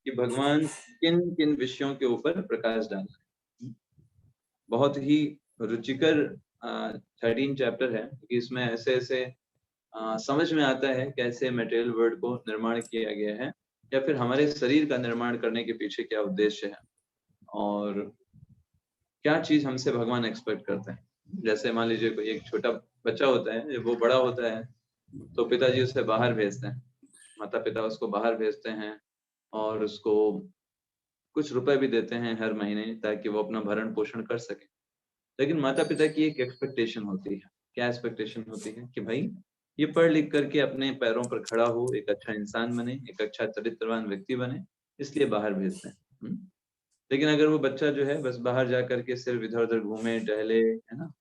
कि भगवान किन किन विषयों के ऊपर प्रकाश डाल रहे हैं। बहुत ही रुचिकर 13 चैप्टर है, क्योंकि इसमें ऐसे ऐसे समझ में आता है कैसे मटेरियल वर्ल्ड को निर्माण किया गया है, या फिर हमारे शरीर का निर्माण करने के पीछे क्या उद्देश्य है, और क्या चीज हमसे भगवान एक्सपेक्ट करते हैं। जैसे मान लीजिए कोई एक छोटा बच्चा होता है, जब वो बड़ा होता है तो पिताजी उसे बाहर भेजते हैं, माता पिता उसको बाहर भेजते हैं और उसको कुछ रुपए भी देते हैं हर महीने, ताकि वो अपना भरण पोषण कर सके। लेकिन माता पिता की एक एक्सपेक्टेशन होती है। क्या एक्सपेक्टेशन होती है? कि भाई ये पढ़ लिख करके अपने पैरों पर खड़ा हो, एक अच्छा इंसान बने, एक अच्छा चरित्रवान व्यक्ति बने, इसलिए बाहर भेजते हैं। लेकिन अगर वो बच्चा जो है बस बाहर जा करके सिर्फ इधर उधर घूमे टहले, है ना,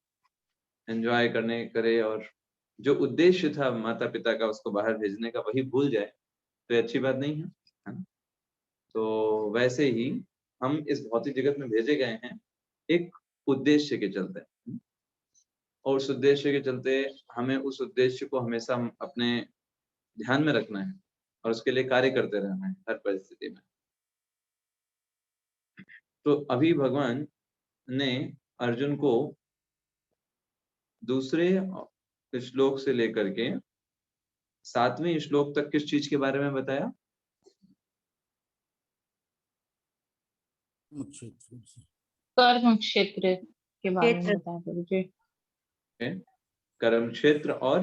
एंजॉय करने करे, और जो उद्देश्य था माता पिता का उसको बाहर भेजने का वही भूल जाए, तो ये अच्छी बात नहीं है, है ना? तो वैसे ही हम इस भौतिक जगत में भेजे गए हैं एक उद्देश्य के चलते, और उस उद्देश्य के चलते हमें उस उद्देश्य को हमेशा अपने ध्यान में रखना है और उसके लिए कार्य करते रहना है हर परिस्थिति में। तो अभी भगवान ने अर्जुन को दूसरे श्लोक से लेकर के 7वें श्लोक तक किस चीज के बारे में बताया? कर्म क्षेत्र के बारे में बताया गुरुजी। कर्म क्षेत्र और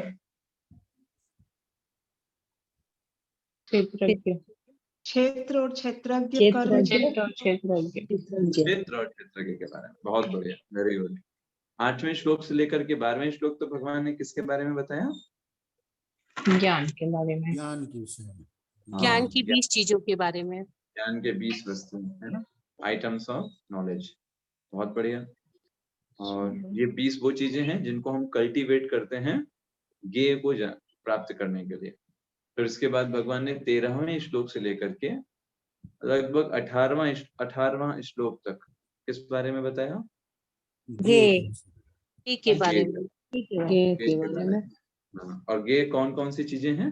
क्षेत्रज्ञ, क्षेत्र और क्षेत्रज्ञ, क्षेत्र और क्षेत्रज्ञ, क्षेत्र और क्षेत्रज्ञ के बारे में। बहुत बढ़िया, वेरी गुड। 8वें श्लोक से लेकर के 12वें श्लोक तो भगवान ने किसके बारे में बताया? ज्ञान के बारे में, ज्ञान के विषय में, ज्ञान की 20 चीजों के बारे में, ज्ञान के 20 वस्तु, है ना, आइटम्स ऑफ नॉलेज। बहुत बढ़िया। और ये 20 वो चीजें हैं जिनको हम कल्टीवेट करते हैं ज्ञेय को प्राप्त करने के लिए। फिर इसके बाद भगवान ने 13वें श्लोक से लेकर के लगभग 18वां श्लोक तक किस बारे में बताया? ज्ञेय के बारे में, ज्ञेय के बारे में। और ज्ञेय कौन कौन सी चीजें हैं?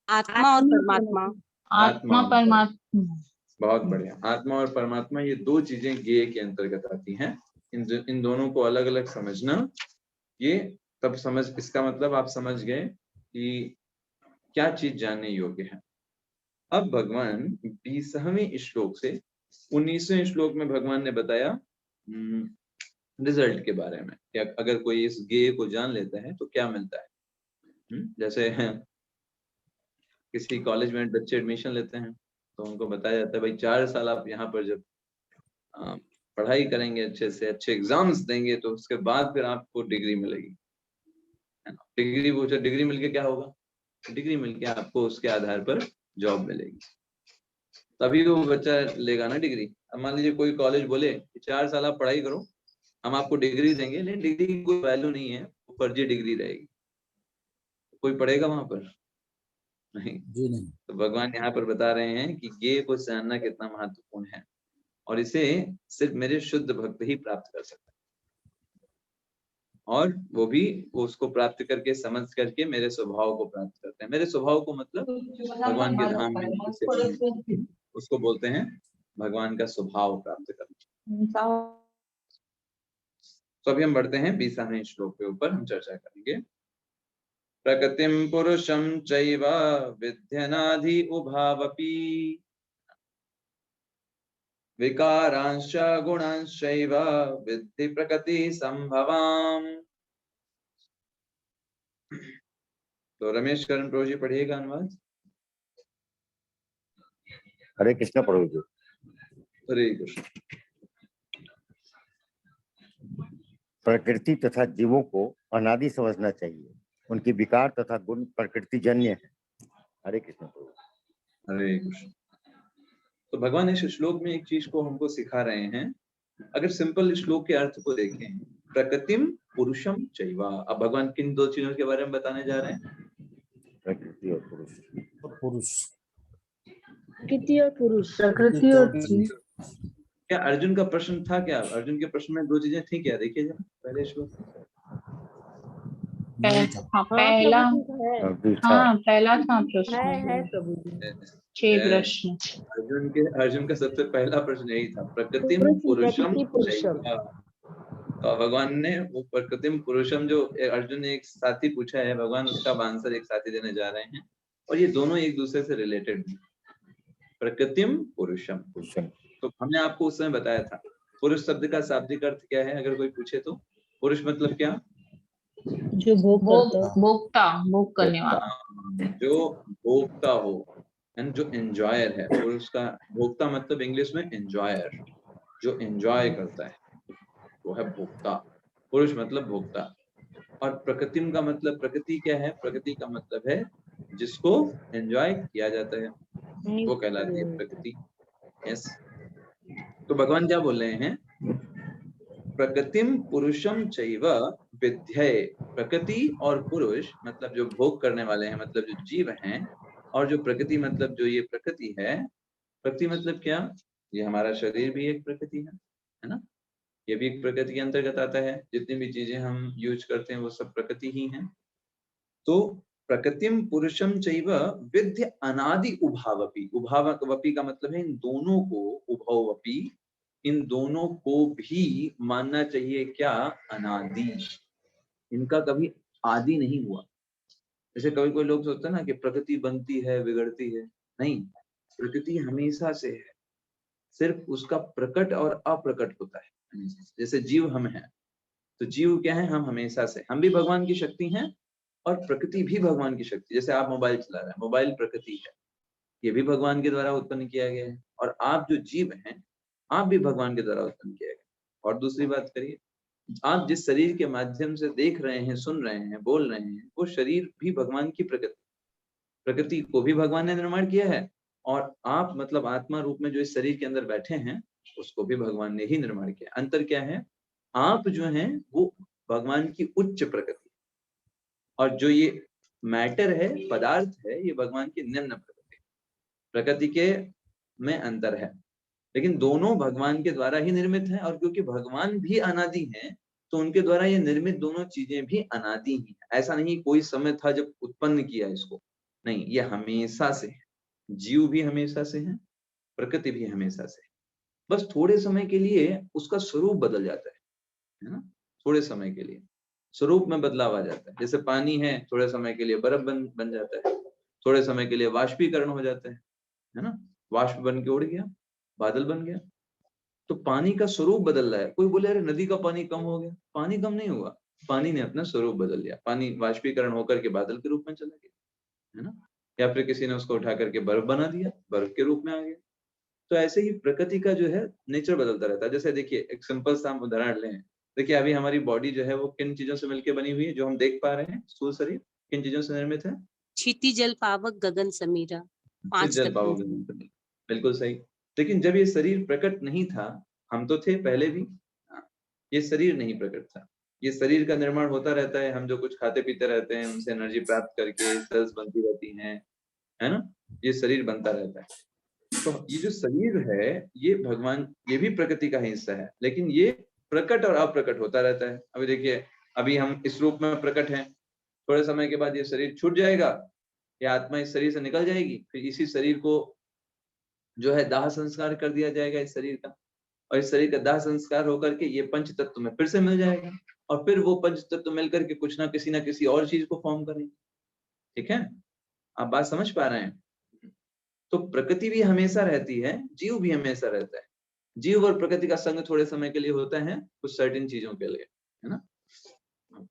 आत्मा और परमात्मा। आत्मा परमात्मा, बहुत बढ़िया। आत्मा और परमात्मा ये दो चीजें ज्ञेय के अंतर्गत आती हैं। इन दोनों को अलग अलग समझना, ये तब समझ, इसका मतलब आप समझ गए कि क्या चीज जानने योग्य है। अब भगवान 20वें श्लोक से 19वें श्लोक में भगवान ने बताया रिजल्ट के बारे में, कि अगर कोई इस ज्ञेय को जान लेता है तो क्या मिलता है। जैसे किसी कॉलेज में बच्चे एडमिशन लेते हैं तो उनको बताया जाता है भाई 4 साल आप यहाँ पर जब पढ़ाई करेंगे, अच्छे से अच्छे एग्जाम्स देंगे, तो उसके बाद फिर आपको डिग्री मिलेगी, है ना। डिग्री मिलके क्या होगा? डिग्री मिलके आपको उसके आधार पर जॉब मिलेगी, तभी वो बच्चा लेगा ना डिग्री। अब मान लीजिए कोई कॉलेज बोले 4 साल आप पढ़ाई करो, हम आपको डिग्री देंगे, लेकिन डिग्री की कोई वैल्यू नहीं है, वो फर्जी डिग्री रहेगी, कोई पढ़ेगा वहां पर? नहीं। तो भगवान यहाँ पर बता रहे हैं कि ज्ञेय को जानना कितना महत्वपूर्ण है, और इसे सिर्फ मेरे शुद्ध भक्त ही प्राप्त कर सकते हैं, और वो भी उसको प्राप्त करके समझ करके मेरे स्वभाव को प्राप्त करते हैं। मेरे स्वभाव को मतलब भगवान के धाम में, उसको बोलते हैं भगवान का स्वभाव प्राप्त करना। तो अभी हम बढ़ते हैं 20वें श्लोक के ऊपर, हम चर्चा करेंगे। प्रकृतिम पुरुषम चैव विद्यनाधि उभावपि विकारांश्च गुणांश्चैव विद्धि प्रकृति संभवाम। तो रमेश करण प्रभु जी पढ़िएगा अनुवाद। हरे कृष्ण प्रभु जी। हरे कृष्ण। प्रकृति तथा जीवों को अनादि समझना चाहिए, उनकी विकार तथा गुण प्रकृति जन्य है। हरे कृष्ण प्रभु। हरे कृष्ण। तो भगवान इस श्लोक में एक चीज को हमको सिखा रहे हैं। अगर सिंपल श्लोक के अर्थ को देखें, प्रकृतिम पुरुषम चैव, अब भगवान किन दो चीजों के बारे में बताने जा रहे हैं? प्रकृति और पुरुष। प्रकृति और पुरुष, प्रकृति और जीव। क्या अर्जुन का प्रश्न था? क्या अर्जुन के प्रश्न में दो चीजें थी क्या? देखिए जरा पहले श्लोक। हाँ पहला, हाँ पहला था प्रश्न, है प्रभु जी। 6 प्रश्न। अर्जुन का सबसे पहला प्रश्न यही था, प्रकृतिम पुरुषम प्रकृति पुरुषम। चैव। तो भगवान ने वो प्रकृतिम पुरुषम जो अर्जुन ने एक साथी पूछा है, भगवान उसका आंसर एक साथी देने जा रहे हैं, और ये दोनों एक दूसरे से रिलेटेड हैं। प्रकृतिम पुरुषम। तो हमने आपको उस समय बताया था पुरुष शब्द का शाब्दिक अर्थ क्या है, अगर कोई पूछे तो। पुरुष मतलब क्या? जो भोक्ता, भोग करने वाला, जो भोक्ता हो, एंड जो एंजॉयर है। पुरुष का भोक्ता मतलब इंग्लिश में एंजॉयर, जो एंजॉय करता है वो है भोक्ता। पुरुष मतलब भोक्ता। और प्रकृतिम का मतलब, प्रकृति क्या है? प्रकृति का मतलब है जिसको एंजॉय किया जाता है, वो कहलाती है प्रकृति। यस। तो भगवान क्या बोल रहे हैं? प्रकृतिम पुरुषम चैव विद्यते। प्रकृति और पुरुष मतलब जो भोग करने वाले हैं, मतलब जो जीव हैं, और जो प्रकृति मतलब जो ये प्रकृति है। प्रकृति मतलब क्या? ये हमारा शरीर भी एक प्रकृति है ना? ये भी एक प्रकृति के अंतर्गत आता है। जितनी भी चीजें हम यूज करते हैं वो सब प्रकृति ही हैं। तो प्रकृतिम पुरुषम चैव विद्य अनादि उभावपि। उभावपि का मतलब है इन दोनों को, उभवपि, इन दोनों को भी मानना चाहिए क्या? अनादि। इनका कभी आदि नहीं हुआ। जैसे कभी कोई लोग सोचते हैं ना कि प्रकृति बनती है बिगड़ती है, नहीं, प्रकृति हमेशा से है, सिर्फ उसका प्रकट और अप्रकट होता है। जैसे जीव हम हैं, तो जीव क्या है? हम हमेशा से, हम भी भगवान की शक्ति हैं और प्रकृति भी भगवान की शक्ति। जैसे आप मोबाइल चला रहे हैं, मोबाइल प्रकृति है, ये भी भगवान के द्वारा उत्पन्न किया गया है। और आप जो जीव हैं, आप भी भगवान के द्वारा उत्पन्न किया गया। और दूसरी बात करिए, आप जिस शरीर के माध्यम से देख रहे हैं, सुन रहे हैं, बोल रहे हैं, वो शरीर भी भगवान की प्रकृति को भी भगवान ने निर्माण किया है। और आप मतलब आत्मा रूप में जो इस शरीर के अंदर बैठे हैं, उसको भी भगवान ने ही निर्माण किया। अंतर क्या है? आप जो हैं वो भगवान की उच्च प्रकृति, और जो ये मैटर है, पदार्थ है, ये भगवान की निम्न प्रकृति के में अंतर है। लेकिन दोनों भगवान के द्वारा ही निर्मित है। और क्योंकि भगवान भी अनादि हैं, तो उनके द्वारा ये निर्मित दोनों चीजें भी अनादि ही है। ऐसा नहीं कोई समय था जब उत्पन्न किया इसको, नहीं, ये हमेशा से है। जीव भी हमेशा से है, प्रकृति भी हमेशा से है। बस थोड़े समय के लिए उसका स्वरूप बदल जाता है ना? थोड़े समय के लिए स्वरूप में बदलाव आ जाता है। जैसे पानी है, थोड़े समय के लिए बर्फ बन जाता है, थोड़े समय के लिए वाष्पीकरण हो जाता है ना? वाष्प बन के उड़ गया, बादल बन गया। तो पानी का स्वरूप बदल रहा है। कोई बोले अरे नदी का पानी कम हो गया, पानी कम नहीं हुआ, पानी ने अपना स्वरूप बदल लिया। पानी वाष्पीकरण होकर के बादल के रूप में चला गया, है ना? या फिर किसी ने उसको उठा करके बर्फ बना दिया, बर्फ के रूप में आ गया। तो ऐसे ही प्रकृति का जो है नेचर बदलता रहता है। जैसे देखिए, एक सिंपल सा हम उदाहरण लें। देखिए अभी हमारी बॉडी जो है वो किन चीजों से मिलकर बनी हुई है? जो हम देख पा रहे हैं, स्थूल शरीर किन चीजों से निर्मित है? क्षिति जल पावक गगन समीरा, 5 जल तत्वों पाओगे, से। बिल्कुल सही। लेकिन जब ये शरीर प्रकट नहीं था, हम तो थे पहले भी, ये शरीर नहीं प्रकट था। ये शरीर का निर्माण होता रहता है। हम जो कुछ खाते पीते रहते हैं, उनसे एनर्जी प्राप्त करके सेल्स बनती रहती हैं, है ना? ये शरीर बनता रहता है। तो ये जो शरीर है, ये भगवान, ये भी प्रकृति का हिस्सा है, लेकिन ये प्रकट और अप्रकट होता रहता है। अभी देखिए, अभी हम इस रूप में प्रकट हैं, थोड़े समय के बाद ये शरीर छूट जाएगा, ये आत्मा इस शरीर से निकल जाएगी, फिर इसी शरीर को जो है दाह संस्कार कर दिया जाएगा इस शरीर का, और इस शरीर का दाह संस्कार होकर के ये पंच तत्व में फिर से मिल जाएगा, और फिर वो पंच तत्व मिलकर के कुछ ना किसी और चीज को फॉर्म करेंगे। ठीक है, आप बात समझ पा रहे हैं? तो प्रकृति भी हमेशा रहती है, जीव भी हमेशा रहता है। जीव और प्रकृति का संग थोड़े समय के लिए होता है, कुछ सर्टेन चीजों के लिए, है ना?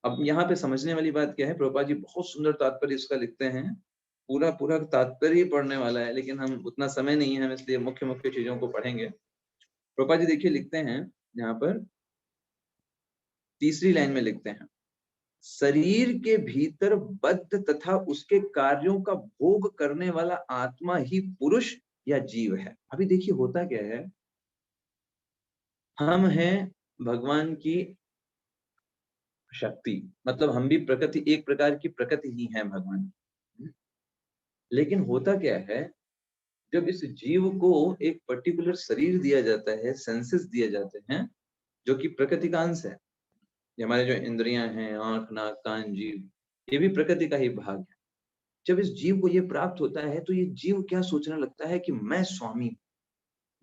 अब यहाँ पे समझने वाली बात क्या है, प्रभुपाद जी बहुत सुंदर तात्पर्य इसका लिखते हैं। पूरा तात्पर्य ही पढ़ने वाला है, लेकिन हम उतना समय नहीं है, हम इसलिए मुख्य चीजों को पढ़ेंगे। प्रभुपाद जी देखिए लिखते हैं यहाँ पर, तीसरी लाइन में लिखते हैं, शरीर के भीतर बद्ध तथा उसके कार्यों का भोग करने वाला आत्मा ही पुरुष या जीव है। अभी देखिए होता क्या है, हम हैं भगवान की शक्ति, मतलब हम भी प्रकृति, एक प्रकार की प्रकृति ही है भगवान की। लेकिन होता क्या है, जब इस जीव को एक पर्टिकुलर शरीर दिया जाता है, सेंसेस दिए जाते हैं, जो कि प्रकृति का अंश है। ये हमारे जो इंद्रियां हैं, आंख, नाक, कान, जीभ, ये भी प्रकृति का ही भाग है। जब इस जीव को ये प्राप्त होता है तो ये जीव क्या सोचने लगता है कि मैं स्वामी हूं,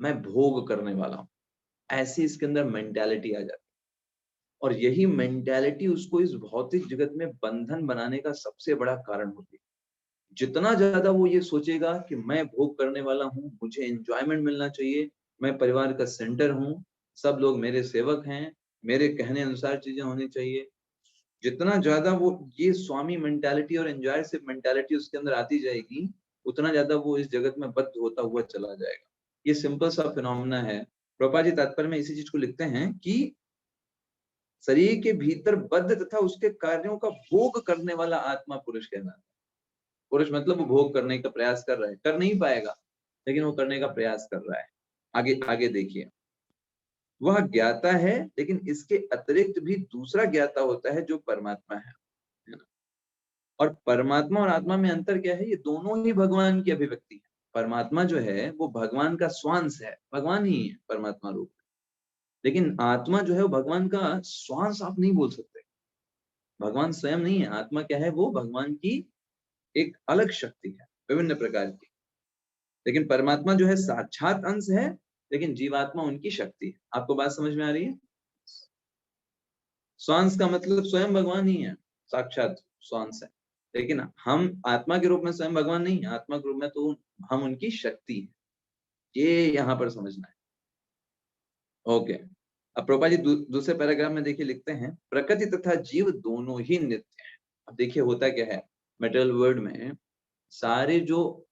मैं भोग करने वाला हूं। ऐसी इसके अंदर मेंटालिटी आ जाती है और यही मेंटालिटी उसको इस भौतिक जगत में बंधन बनाने का सबसे बड़ा कारण होती है। जितना ज्यादा वो ये सोचेगा कि मैं भोग करने वाला हूँ, मुझे एंजॉयमेंट मिलना चाहिए, मैं परिवार का सेंटर हूँ, सब लोग मेरे सेवक हैं, मेरे कहने अनुसार चीजें होनी चाहिए, जितना ज्यादा वो ये स्वामी मेंटालिटी और एंजॉयसिव मेंटालिटी उसके अंदर आती जाएगी, उतना ज्यादा वो इस जगत में बद्ध होता हुआ चला जाएगा। ये सिंपल सा फिनोमेना है। प्रभुपाद जी तात्पर्य में इसी चीज को लिखते हैं कि शरीर के भीतर बद्ध तथा उसके कार्यों का भोग करने वाला आत्मा पुरुष कहलाता है। पुरुष मतलब वो भोग करने का प्रयास कर रहा है, कर नहीं पाएगा लेकिन वो करने का प्रयास कर रहा है। आगे आगे देखिए, वह ज्ञाता है लेकिन इसके अतिरिक्त भी दूसरा ज्ञाता होता है जो परमात्मा है ना? और परमात्मा और आत्मा में अंतर क्या है? ये दोनों ही भगवान की अभिव्यक्ति है। परमात्मा जो है वो भगवान का स्वांश है, भगवान ही है परमात्मा रूप, लेकिन आत्मा जो है वो भगवान का स्वांश आप नहीं बोल सकते। भगवान स्वयं नहीं है, आत्मा क्या है? वो भगवान की एक अलग शक्ति है विभिन्न प्रकार की। लेकिन परमात्मा जो है साक्षात अंश है, लेकिन जीवात्मा उनकी शक्ति है। आपको बात समझ में आ रही है? स्वांश का मतलब स्वयं भगवान ही है, साक्षात स्वांश है, लेकिन हम आत्मा के रूप में स्वयं भगवान नहीं है, आत्मा के रूप में तो हम उनकी शक्ति है। ये यहाँ पर समझना है। ओके, अब प्रभुपाद जी दूसरे पैराग्राफ में देखिए लिखते हैं, प्रकृति तथा जीव दोनों ही नित्य है। अब देखिए होता क्या है, मेटेरियल वर्ल्ड में सारे जो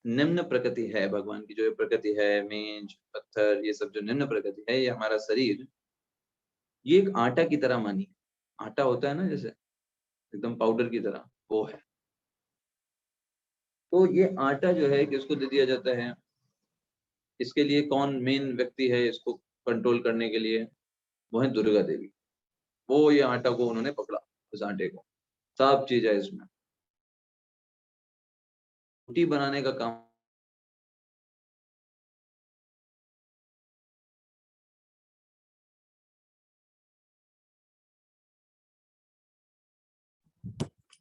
निम्न प्रकृति है भगवान की, जो प्रकृति है, मेज पत्थर, ये सब जो निम्न प्रकृति है, ये हमारा शरीर, ये एक आटा की तरह मानी। आटा होता है ना जैसे एकदम पाउडर की तरह, वो है। तो ये आटा जो है किसको दे दिया जाता है? इसके लिए कौन मेन व्यक्ति है इसको कंट्रोल करने के लिए? वो है दुर्गा देवी। वो ये आटा को उन्होंने पकड़ा, उस आटे को, सब चीज है इसमें। रोटी बनाने का काम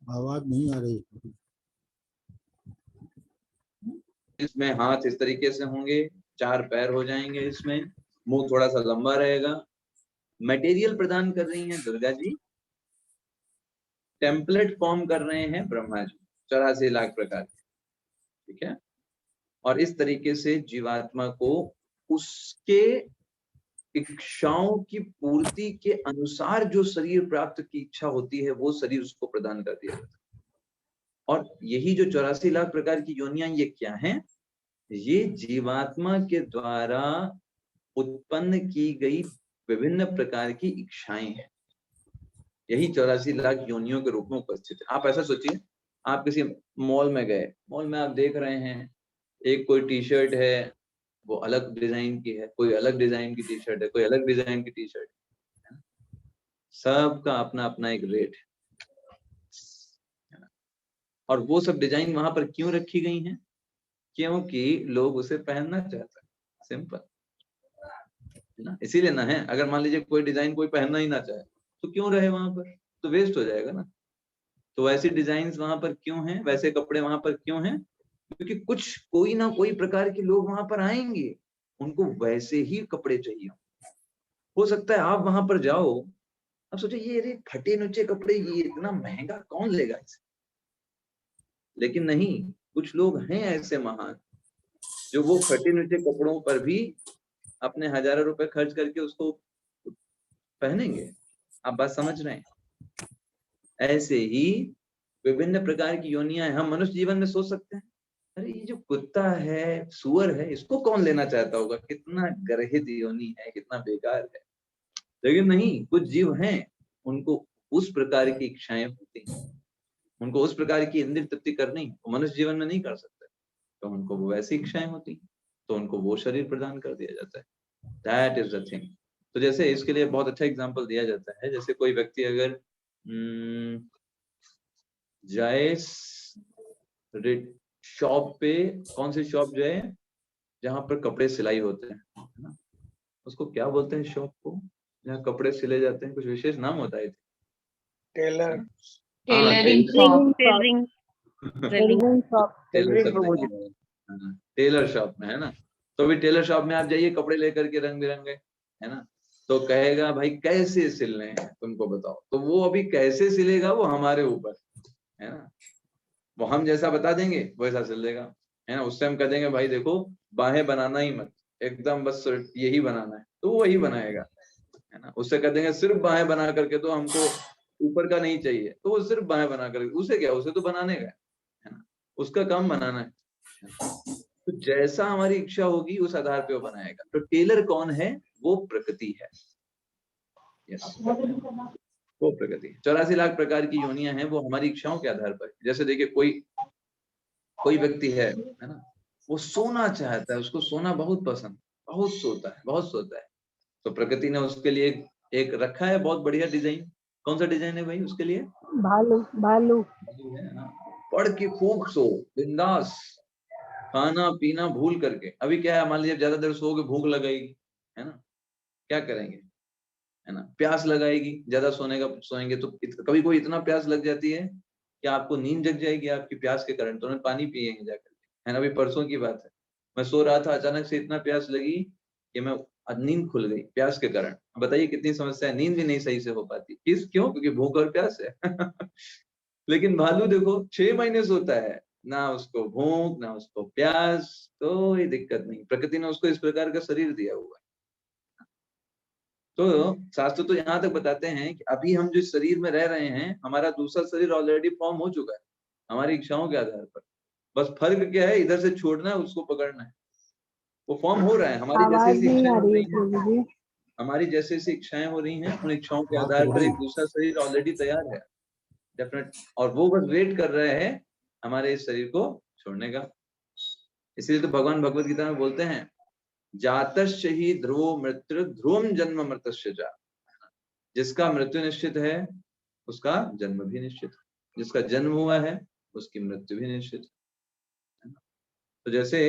आवाज नहीं आ रही। इसमें हाथ इस तरीके से होंगे, 4 पैर हो जाएंगे, इसमें मुंह थोड़ा सा लंबा रहेगा। मटेरियल प्रदान कर रही हैं दुर्गा जी, टेम्पलेट फॉर्म कर रहे हैं ब्रह्मा जी, 84 लाख प्रकार के, ठीक है। और इस तरीके से जीवात्मा को उसके इच्छाओं की पूर्ति के अनुसार जो शरीर प्राप्त की इच्छा होती है वो शरीर उसको प्रदान कर दिया जाता है। और यही जो 84 लाख प्रकार की योनियां, ये क्या हैं? ये जीवात्मा के द्वारा उत्पन्न की गई विभिन्न प्रकार की इच्छाएं हैं। यही 84 लाख योनियों के रूप में उपस्थित है। आप ऐसा सोचिए, आप किसी मॉल में गए, मॉल में आप देख रहे हैं एक कोई टी शर्ट है, वो अलग डिजाइन की है, कोई अलग डिजाइन की टी शर्ट है, कोई अलग डिजाइन की टी शर्ट है, सबका अपना अपना एक रेट है। और वो सब डिजाइन वहां पर क्यों रखी गई हैं? क्योंकि लोग उसे पहनना चाहते हैं, सिंपल ना, इसीलिए ना है। अगर मान लीजिए कोई डिजाइन कोई पहनना ही ना चाहे तो क्यों रहे वहां पर, तो वेस्ट हो जाएगा ना। तो वैसी डिजाइन वहां पर क्यों हैं, वैसे कपड़े वहां पर क्यों हैं? क्योंकि कुछ कोई ना कोई प्रकार के लोग वहां पर आएंगे, उनको वैसे ही कपड़े चाहिए। हो सकता है आप वहां पर जाओ, अब सोचो ये रे फटे नुचे कपड़े, ये इतना महंगा कौन लेगा इसे? लेकिन नहीं, कुछ लोग हैं ऐसे महान जो वो फटे नुचे कपड़ों पर भी अपने हजारों रुपए खर्च करके उसको पहनेंगे। आप बात समझ रहे हैं? ऐसे ही विभिन्न प्रकार की योनियां हम मनुष्य जीवन में सोच सकते हैं, अरे ये जो कुत्ता है, सुअर है, इसको कौन लेना चाहता होगा, कितना गर्हित योनि है, कितना बेकार है। लेकिन नहीं, कुछ जीव हैं उनको उस प्रकार की इच्छाएं होती हैं, उनको उस प्रकार की इंद्रिय तृप्ति करनी, वो मनुष्य जीवन में नहीं कर सकते, तो उनको वो वैसी इच्छाएं होती हैं, तो उनको वो शरीर प्रदान कर दिया जाता है। That is the thing. तो जैसे इसके लिए बहुत अच्छा एग्जांपल दिया जाता है, जैसे कोई व्यक्ति अगर जाए शॉप पे, कौन सी शॉप जाए जहां पर कपड़े सिलाई होते हैं, है ना, उसको क्या बोलते हैं शॉप को, जहाँ कपड़े सिले जाते हैं? कुछ विशेष नाम होता है, tailor. Tailoring shop, tailoring shop. Tailor shop में है ना, तो अभी टेलर शॉप में आप जाइए कपड़े लेकर के रंग बिरंगे, है ना, तो कहेगा भाई कैसे सिलने हैं तुमको बताओ, तो वो अभी कैसे सिलेगा वो हमारे ऊपर है ना, वो हम जैसा बता देंगे वैसा सिल देगा, है ना। उससे हम कह देंगे भाई देखो बाहें बनाना ही मत, एकदम बस यही बनाना है, तो वही बनाएगा, है ना। उससे कह देंगे सिर्फ बाहें बना करके, तो हमको ऊपर का नहीं चाहिए, तो वो सिर्फ बाहें बना करके, उसे क्या, उसे तो बनाने का है ना, उसका काम बनाना है। तो जैसा हमारी इच्छा होगी उस आधार पे वो बनाएगा। तो टेलर कौन है? वो प्रकृति है। यस, वो प्रकृति। 84 लाख प्रकार की योनियां हैं, वो हमारी इच्छाओं के आधार पर। जैसे देखिए कोई व्यक्ति है ना, वो सोना चाहता है, उसको सोना बहुत पसंद, बहुत सोता है, तो प्रकृति ने उसके लिए एक रखा है बहुत बढ़िया डिजाइन। कौन सा डिजाइन है भाई उसके लिए? भालू है ना, पढ़ के खूब सो, बिंदास, खाना पीना भूल करके। अभी क्या है, मान लीजिए ज्यादा देर सोओगे भूख लगेगी, है ना, क्या करेंगे, है ना, प्यास लगाएगी, ज्यादा सोएंगे तो कभी कोई इतना प्यास लग जाती है कि आपको नींद जग जाएगी आपकी प्यास के कारण, तो पानी पिएंगे जाकर, है ना। अभी परसों की बात है, मैं सो रहा था, अचानक से इतना प्यास लगी कि मैं नींद खुल गई प्यास के कारण। बताइए कितनी समस्या है, नींद भी नहीं सही से हो पाती, क्यों? क्योंकि भूख और प्यास है। लेकिन भालू देखो 6 महीने सोता है, ना उसको भूख ना उसको प्यास, कोई दिक्कत नहीं, प्रकृति ने उसको इस प्रकार का शरीर दिया हुआ है। तो शास्त्र तो यहाँ तक बताते हैं कि अभी हम जिस शरीर में रह रहे हैं, हमारा दूसरा शरीर ऑलरेडी फॉर्म हो चुका है हमारी इच्छाओं के आधार पर। बस फर्क क्या है, इधर से छोड़ना है, उसको पकड़ना है, वो फॉर्म हो रहा है। हमारी जैसी इच्छाएं हो रही हैं, हमारी जैसी इच्छाएं हो रही हैं, उन इच्छाओं के आधार पर एक दूसरा शरीर ऑलरेडी तैयार है, डेफिनेट, और वो बस वेट कर रहे हैं हमारे इस शरीर को छोड़ने का। इसलिए तो भगवान भगवत गीता में बोलते हैं, जातस्य ही ध्रुवो मृत्यु ध्रुवम जन्म मृतस्य जा। जिसका मृत्यु निश्चित है उसका जन्म भी निश्चित है, जिसका जन्म हुआ है उसकी मृत्यु भी निश्चित है। तो जैसे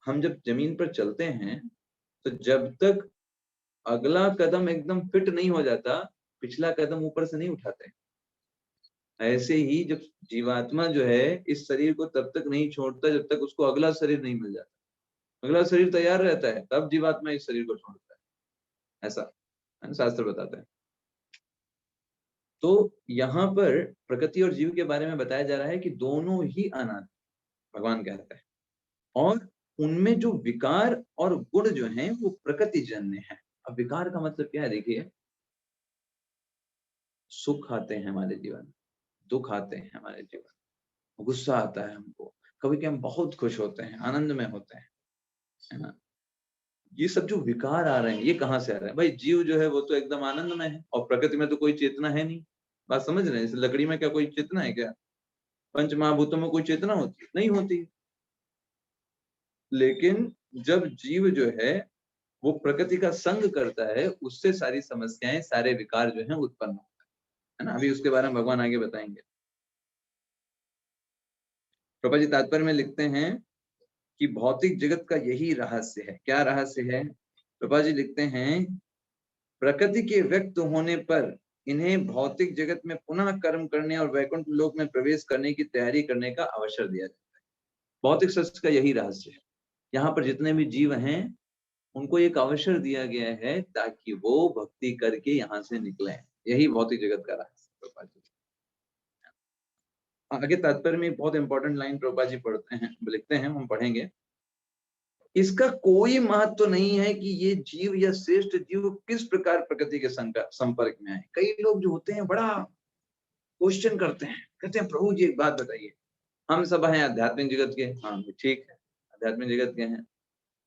हम जब जमीन पर चलते हैं, तो जब तक अगला कदम एकदम फिट नहीं हो जाता, पिछला कदम ऊपर से नहीं उठाते। ऐसे ही जब जीवात्मा जो है इस शरीर को तब तक नहीं छोड़ता जब तक उसको अगला शरीर नहीं मिल जाता। अगला शरीर तैयार रहता है तब जीवात्मा इस शरीर को छोड़ता है, ऐसा शास्त्र बताते हैं। तो यहाँ पर प्रकृति और जीव के बारे में बताया जा रहा है कि दोनों ही अनादि, भगवान कहते हैं, और उनमें जो विकार और गुण जो हैं वो प्रकृति जन्य है। अब विकार का मतलब क्या है, देखिए, सुख आते हैं हमारे जीवन में, दुख आते हैं हमारे जीवन में, गुस्सा आता है हमको, कभी कभी हम बहुत खुश होते हैं, आनंद में होते हैं, है ना। ये सब जो विकार आ रहे हैं ये कहाँ से आ रहे हैं? भाई जीव जो है वो तो एकदम आनंद में है, और प्रकृति में तो कोई चेतना है नहीं। बात समझ रहे हैं? इस लकड़ी में क्या कोई चेतना है क्या? पंच महाभूतों में कोई चेतना होती है? नहीं होती। लेकिन जब जीव जो है वो प्रकृति का संग करता है, उससे सारी समस्याएं, सारे विकार जो हैं उत्पन्न होते हैं, है ना। अभी उसके बारे में भगवान आगे बताएंगे। प्रभा जी तात्पर्य में लिखते हैं कि भौतिक जगत का यही रहस्य है। क्या रहस्य है? प्रभा जी लिखते हैं, प्रकृति के व्यक्त होने पर इन्हें भौतिक जगत में पुनः कर्म करने और वैकुंठ लोक में प्रवेश करने की तैयारी करने का अवसर दिया जाता है। भौतिक सत्य का यही रहस्य है। यहाँ पर जितने भी जीव हैं उनको एक अवसर दिया गया है ताकि वो भक्ति करके यहाँ से निकले। यही भौतिक जगत का रहस्य। आगे तात्पर्य में बहुत इंपॉर्टेंट लाइन प्रभुपाद जी पढ़ते हैं, लिखते हैं, हम पढ़ेंगे। इसका कोई महत्व तो नहीं है कि ये जीव या श्रेष्ठ जीव किस प्रकार प्रकृति के संपर्क में आए। कई लोग जो होते हैं बड़ा क्वेश्चन करते हैं, कहते हैं प्रभु जी एक बात बताइए, हम सब हैं आध्यात्मिक जगत के। हाँ ठीक है, आध्यात्मिक जगत के हैं,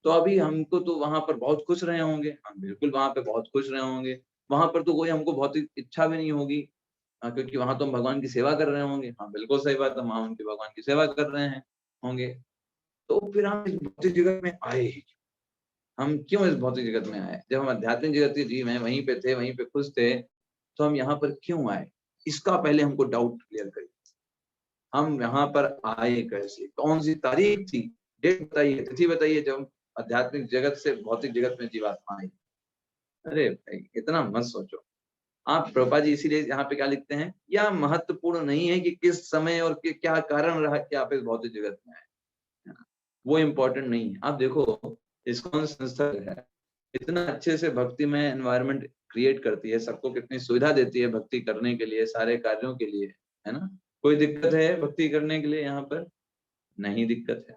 तो अभी हमको तो वहां पर बहुत खुश रहे होंगे। हाँ बिल्कुल, वहां पे बहुत खुश रहे होंगे। वहां पर तो कोई हमको बहुत इच्छा भी नहीं होगी, क्योंकि वहां तो हम भगवान की सेवा कर रहे होंगे। हाँ बिल्कुल सही बात है, वहां उनके भगवान की सेवा कर रहे हैं होंगे। तो फिर हम इस भौतिक जगत में आए, हम क्यों इस भौतिक जगत में आए? जब हम आध्यात्मिक जगत के जीव हैं, वहीं पे थे, वहीं पे खुश थे, तो हम यहाँ पर क्यों आए? इसका पहले हमको डाउट क्लियर करिए। हम यहाँ पर आए कैसे? कौन सी तारीख थी? डेट बताइए, तिथि बताइए जब आध्यात्मिक जगत से भौतिक जगत में जीवात्मा आई। अरे भाई इतना मत सोचो, आप प्रभुपाद जी इसीलिए यहाँ पे क्या लिखते हैं, या महत्वपूर्ण नहीं है कि किस समय और क्या कारण रहा कि आप इस भौतिक जगत में आए, है ना, वो इम्पोर्टेंट नहीं है। आप देखो इस्कॉन संस्था है, इतना अच्छे से भक्ति में एनवायरनमेंट क्रिएट करती है, सबको कितनी सुविधा देती है भक्ति करने के लिए, सारे कार्यों के लिए, है ना। कोई दिक्कत है भक्ति करने के लिए यहाँ पर? नहीं दिक्कत है।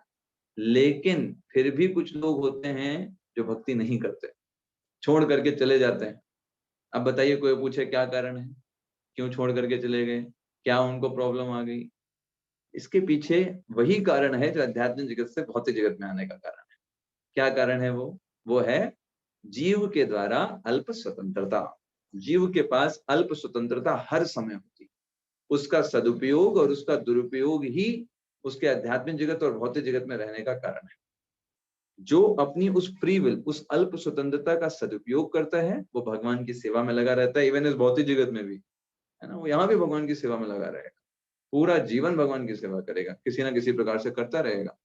लेकिन फिर भी कुछ लोग होते हैं जो भक्ति नहीं करते, छोड़ करके चले जाते हैं। अब बताइए, कोई पूछे क्या कारण है, क्यों छोड़ करके चले गए, क्या उनको प्रॉब्लम आ गई? इसके पीछे वही कारण है जो आध्यात्मिक जगत से भौतिक जगत में आने का कारण है। क्या कारण है वो है जीव के द्वारा अल्प स्वतंत्रता। जीव के पास अल्प स्वतंत्रता हर समय होती है, उसका सदुपयोग और उसका दुरुपयोग ही उसके आध्यात्मिक जगत और भौतिक जगत में रहने का कारण है। जो अपनी उस फ्री विल, उस अल्प स्वतंत्रता का सदुपयोग करता है, वो भगवान की सेवा में लगा रहता है, इवन इस भौतिक जगत में भी, है ना। वो यहाँ भी भगवान की सेवा में लगा रहेगा, पूरा जीवन भगवान की सेवा करेगा, किसी ना किसी प्रकार से करता रहेगा।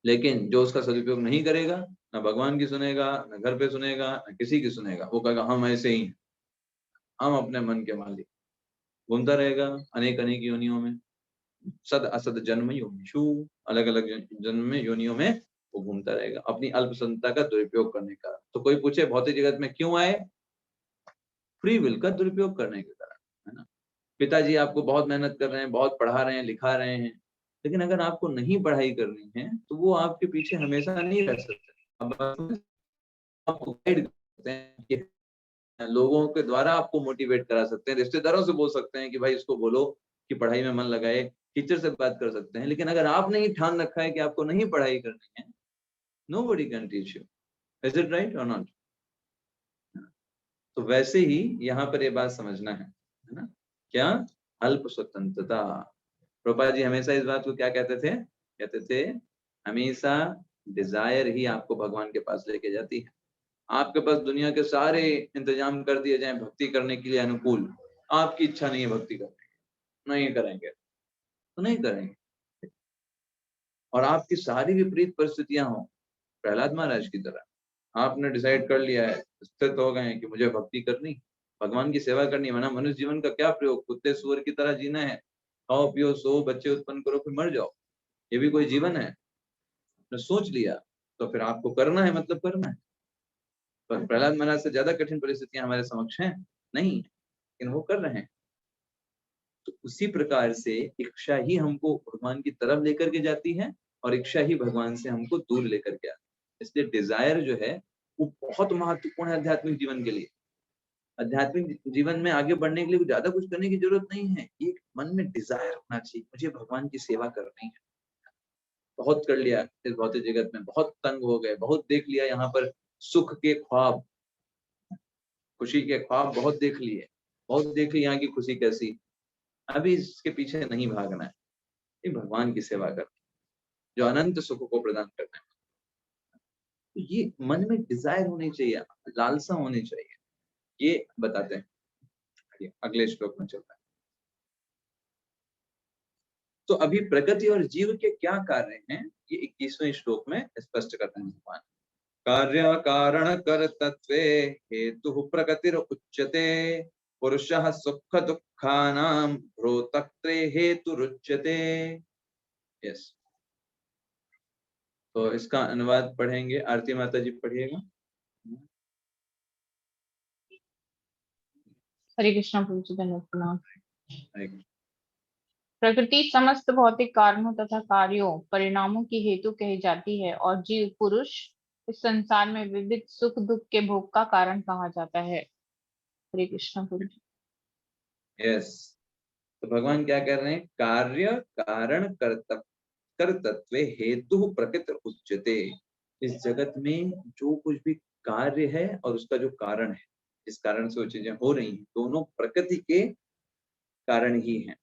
लेकिन जो उसका सदुपयोग नहीं करेगा, ना भगवान की सुनेगा, ना घर पे सुनेगा, ना किसी की सुनेगा, वो कहेगा हम ऐसे ही हैं, हम अपने मन के मालिक, घूमता रहेगा अनेक अनेक योनियों में, सद असद जन्म योनिषु, अलग अलग जन्म में योनियों में वो घूमता रहेगा, अपनी अल्पसंता का दुरुपयोग करने का। तो कोई पूछे भौतिक जगत में क्यों आए? फ्री विल का दुरुपयोग करने के कारण, है ना। पिताजी आपको बहुत मेहनत कर रहे हैं, बहुत पढ़ा रहे हैं, लिखा रहे हैं, लेकिन अगर आपको नहीं पढ़ाई करनी है तो वो आपके पीछे हमेशा नहीं रह सकते। अब आपको गाइड करते हैं कि लोगों के द्वारा आपको मोटिवेट करा सकते हैं, रिश्तेदारों से बोल सकते हैं कि भाई इसको बोलो कि पढ़ाई में मन लगाए, टीचर से बात कर सकते हैं। लेकिन अगर आपने ही ठान रखा है कि आपको नहीं पढ़ाई करनी है, nobody can teach you, is it right or not? तो वैसे ही यहाँ पर ये बात समझना है ना, क्या? अल्प स्वतंत्रता। प्रभुपाद जी हमेशा इस बात को क्या कहते थे? कहते थे हमेशा डिजायर ही आपको भगवान के पास लेके जाती है। आपके पास दुनिया के सारे इंतजाम कर दिए जाएं भक्ति करने के लिए अनुकूल, आपकी इच्छा नहीं है भक्ति करने की, नहीं करेंगे तो नहीं करेंगे। और आपकी सारी विपरीत परिस्थितियां हो, प्रहलाद महाराज की तरह, आपने डिसाइड कर लिया है, स्थित हो गए हैं कि मुझे भक्ति करनी, भगवान की सेवा करनी है, वरना मनुष्य जीवन का क्या प्रयोग, कुत्ते सुअर की तरह जीना है, खाओ पियो सो बच्चे उत्पन्न करो फिर मर जाओ, ये भी कोई जीवन है? आपने सोच लिया तो फिर आपको करना है, मतलब करना है। पर प्रहलाद महाराज से ज्यादा कठिन परिस्थितियां हमारे समक्ष हैं? नहीं, लेकिन वो कर रहे हैं। तो उसी प्रकार से इच्छा ही हमको भगवान की तरफ लेकर के जाती है और इच्छा ही भगवान से हमको दूर लेकर के आती है। इसलिए डिजायर जो है वो बहुत महत्वपूर्ण है आध्यात्मिक जीवन के लिए। आध्यात्मिक जीवन में आगे बढ़ने के लिए ज्यादा कुछ करने की जरूरत नहीं है, एक मन में डिजायर होना चाहिए, मुझे भगवान की सेवा करनी है। बहुत कर लिया इस भौतिक जगत में, बहुत तंग हो गए, बहुत देख लिया यहाँ पर सुख के ख्वाब, खुशी के ख्वाब बहुत देख लिए, बहुत देख ली यहाँ की खुशी कैसी। अभी इसके पीछे नहीं भागना है, ये भगवान की सेवा करना जो अनंत सुख को प्रदान करना है। तो ये मन में डिजायर होनी चाहिए, लालसा होनी चाहिए, ये बताते हैं। अगले श्लोक में चलता है। तो अभी प्रकृति और जीव के क्या कार्य हैं, ये 21वें श्लोक में स्पष्ट करते हैं भगवान। कार्य कारण कर्तृत्वे हेतु प्रकृतिर उच्यते, पुरुषः सुख दुःखानां भ्रोतक्त्रे हेतुरुच्यते। यस, तो इसका अनुवाद पढ़ेंगे, आरती माता जी पढ़िएगा। हरे कृष्णा प्रभु जी, धन्यवाद। प्रकृति समस्त भौतिक कारणों तथा कार्यों परिणामों की हेतु कही जाती है और जीव पुरुष इस संसार में विविध सुख दुख के भोग का कारण कहा जाता है। हरे कृष्णा प्रभु जी। यस, तो भगवान क्या कर रहे हैं? कार्य कारण कर्तृत्व हेतु प्रकृति उच्यते। इस जगत में जो कुछ भी कार्य है और उसका जो कारण है, जिस कारण से वो चीजें हो रही हैं, दोनों प्रकृति के कारण ही हैं।